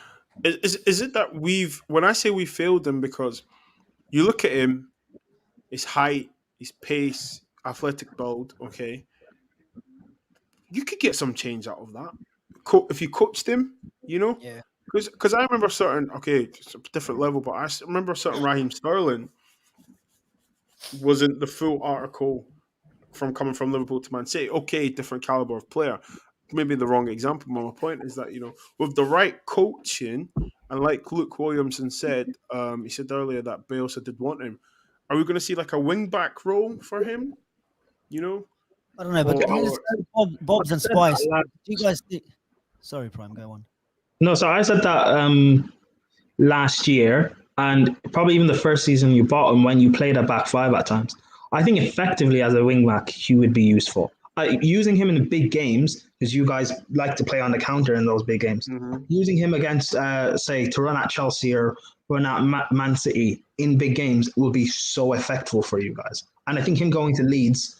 is it that when I say we failed him, because you look at him, his height, his pace, athletic build, okay, you could get some change out of that if you coached him, because I remember it's a different level, but I remember Raheem Sterling wasn't the full article from coming from Liverpool to Man City. Okay, different caliber of player. Maybe the wrong example, but my point is that, with the right coaching, and like Luke Williamson said, he said earlier that Bielsa did want him. Are we going to see like a wing back role for him? I don't know, but Bobs and Spice. Do you guys think? Sorry, Prime, go on. No, so I said that last year, and probably even the first season you bought him when you played at back five at times. I think effectively as a wing back, he would be useful. Using him in the big games, because you guys like to play on the counter in those big games. Mm-hmm. Using him against, say, to run at Chelsea or run at Man City in big games will be so effective for you guys. And I think him going to Leeds,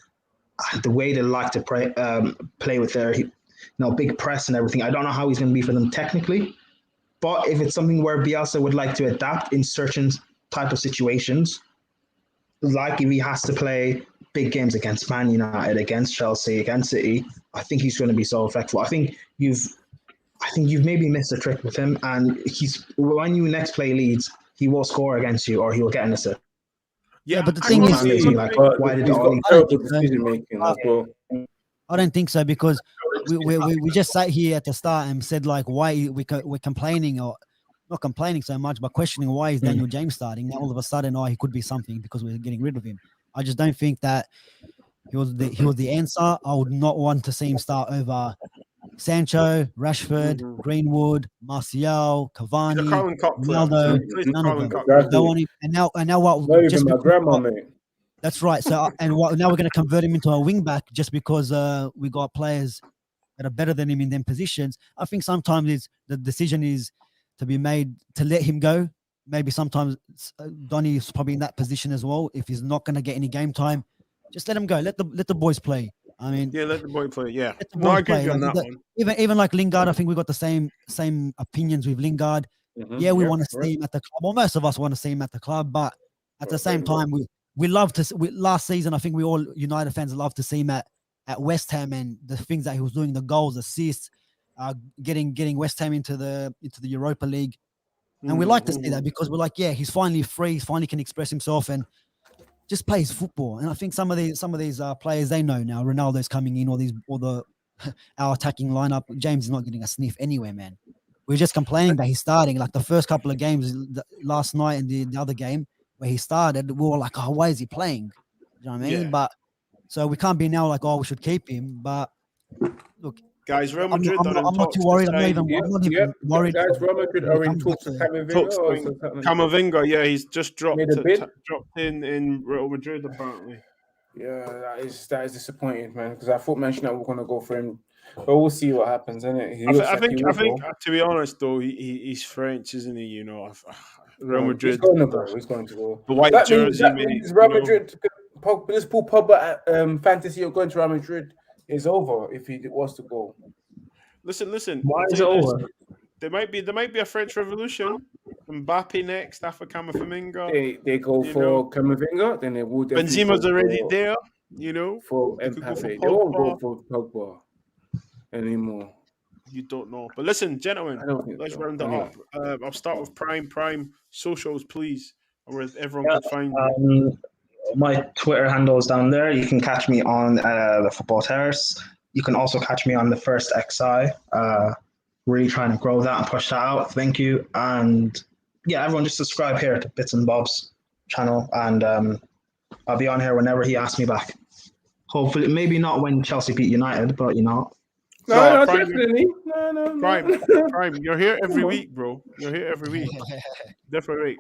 the way they like to play with their big press and everything, I don't know how he's going to be for them technically. But if it's something where Bielsa would like to adapt in certain type of situations, like if he has to play big games against Man United, against Chelsea, against City, I think he's going to be so effective. I think you've maybe missed a trick with him, and when you next play Leeds, he will score against you or he will get an assist. Yeah, but the thing is, why did he terrible decision making as well? I don't think so, because we just sat here at the start and said like why we're complaining, or not complaining so much, but questioning why is Daniel James starting. Now all of a sudden, he could be something because we're getting rid of him. I just don't think that he was the answer. I would not want to see him start over Sancho, Rashford, Greenwood, Martial, Cavani, Ronaldo. None of them. Don't want him. And now what? Not even my grandma, mate. That's right. So now we're going to convert him into a wing back just because we got players that are better than him in them positions. I think sometimes the decision is to be made to let him go. Maybe sometimes Donny is probably in that position as well. If he's not going to get any game time, just let him go. Let the boys play. I mean, let the boy play. Yeah, I agree on that one. Even like Lingard, I think we got the same opinions with Lingard. Mm-hmm. Yeah, we want to see him at the club. Well, most of us want to see him at the club, but at the same time, we love to. Last season, I think we all United fans love to see him at West Ham, and the things that he was doing, the goals, assists, getting West Ham into the Europa League. And we like to see that because we're like, yeah, he's finally free. He finally can express himself and just play his football. And I think some of these players, they know now. Ronaldo's coming in, our attacking lineup. James is not getting a sniff anywhere, man. We're just complaining that he's starting. Like the first couple of games last night and the other game where he started, we were like, oh, why is he playing? You know what I mean? Yeah. But so we can't be now like, oh, we should keep him. But look. Guys, Real Madrid I'm not too worried. I'm not even worried. Guys, Real Madrid are in talks with Camavinga. Yeah, he's just dropped in Real Madrid apparently. Yeah, that is disappointing, man. Because I thought Manchester United were going to go for him, but we'll see what happens, innit? I think to be honest though, he's French, isn't he? Real Madrid. He's going to go. The white jersey. That means Real Madrid. This Paul Pogba at fantasy of going to Real Madrid is over if he was to go. Listen. Why is it over? There might be a French Revolution. Mbappe next after Camavinga. They go for Camavinga, then they will. Benzema's already there. For Mbappe, they won't go for Pogba anymore. You don't know, but listen, gentlemen, let's round it up. I'll start with Prime socials, please, where everyone can find you. My Twitter handle is down there. You can catch me on the Football Terrace. You can also catch me on the First XI. Really trying to grow that and push that out. Thank you. And yeah, everyone just subscribe here to Bitz and Bob's channel. And I'll be on here whenever he asks me back. Hopefully, maybe not when Chelsea beat United, but No, Prime, definitely. No. Prime, you're here every week, bro. You're here every week. Definitely.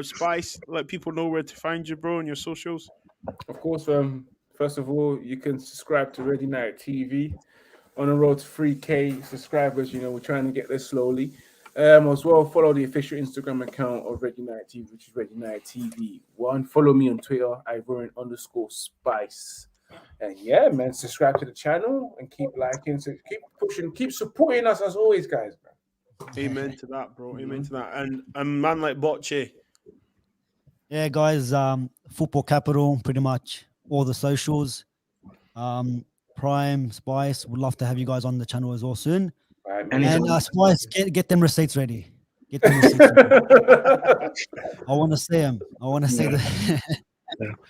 Spice, let people know where to find you, bro, on your socials. Of course, first of all, you can subscribe to Red United TV. On the road to 3K subscribers, we're trying to get there slowly. As well, follow the official Instagram account of Red United TV, which is Red United TV1. Follow me on Twitter, Ivorian_Spice. And yeah, man, subscribe to the channel and keep liking, so keep pushing, keep supporting us as always, guys, man. Amen to that, bro. Amen to that. And a man like Bocce. Yeah, guys, Football Capital, pretty much all the socials. Prime, Spice, would love to have you guys on the channel as well soon. Right, and Spice, get them receipts ready. Get them receipts ready. I want to see them. I want to see the.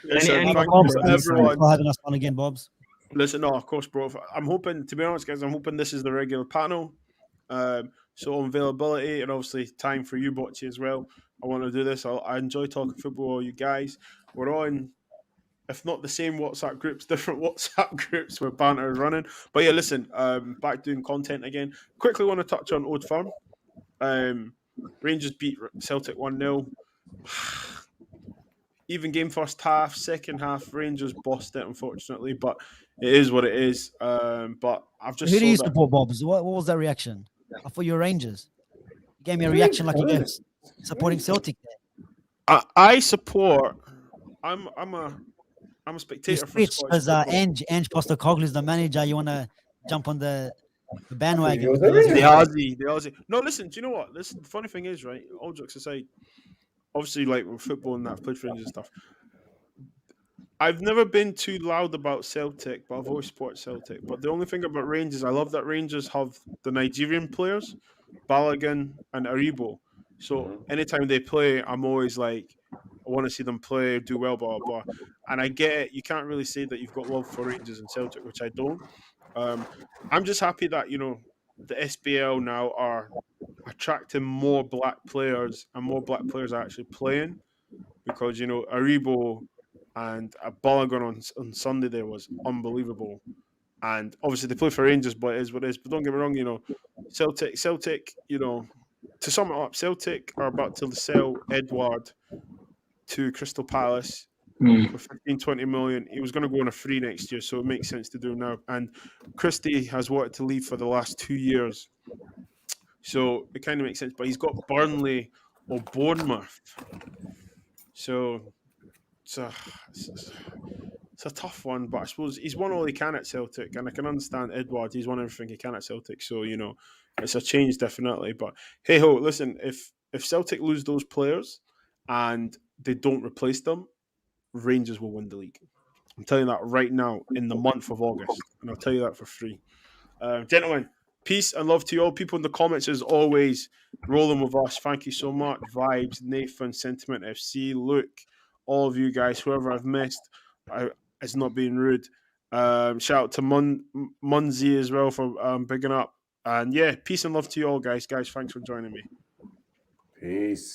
Listen, thank Bobs, you everyone for having us on again, Bobs. Listen, no, of course, bro. I'm hoping, to be honest, guys, I'm hoping this is the regular panel. So on availability and obviously time for you, Bocce, as well. I want to do this. I enjoy talking football with you guys. We're on, if not the same WhatsApp groups, different WhatsApp groups where banter is running. But yeah, listen, back doing content again. Quickly want to touch on Old Firm. Rangers beat Celtic 1-0. Even game first half, second half, Rangers bossed it, unfortunately, but it is what it is. But I've just Who do you support, Bobs? What was that reaction? I thought you were Rangers. You gave me a reaction like you gave supporting Celtic. I support. I'm a spectator for Scottish because Ange Postecoglou is the manager. You want to jump on the bandwagon? The Aussie. No, listen. Do you know what? Listen. The funny thing is, right? All jokes aside, obviously, like with football and that, I've played for Rangers and stuff. I've never been too loud about Celtic, but I've always supported Celtic. But the only thing about Rangers, I love that Rangers have the Nigerian players, Balogun and Aribo. So anytime they play, I'm always like, I want to see them play, do well, blah, blah, blah. And I get it. You can't really say that you've got love for Rangers and Celtic, which I don't. I'm just happy that, the SBL now are attracting more black players and more black players are actually playing because, Aribo and Balogun on Sunday there was unbelievable. And obviously they play for Rangers, but it is what it is. But don't get me wrong, Celtic, to sum it up, Celtic are about to sell Edouard to Crystal Palace for 15-20 million. He was going to go on a free next year, so it makes sense to do now. And Christie has wanted to leave for the last 2 years. So it kind of makes sense. But he's got Burnley or Bournemouth. So it's a tough one, but I suppose he's won all he can at Celtic, and I can understand Edouard. He's won everything he can at Celtic, so it's a change definitely. But hey ho, listen, if Celtic lose those players and they don't replace them, Rangers will win the league. I'm telling you that right now in the month of August, and I'll tell you that for free. Gentlemen, peace and love to you all. People in the comments, as always, rolling with us. Thank you so much. Vibes, Nathan, Sentiment FC, Luke, all of you guys, whoever I've missed. It's not being rude. Shout out to Munzi as well for bigging up. And yeah, peace and love to you all, guys. Guys, thanks for joining me. Peace.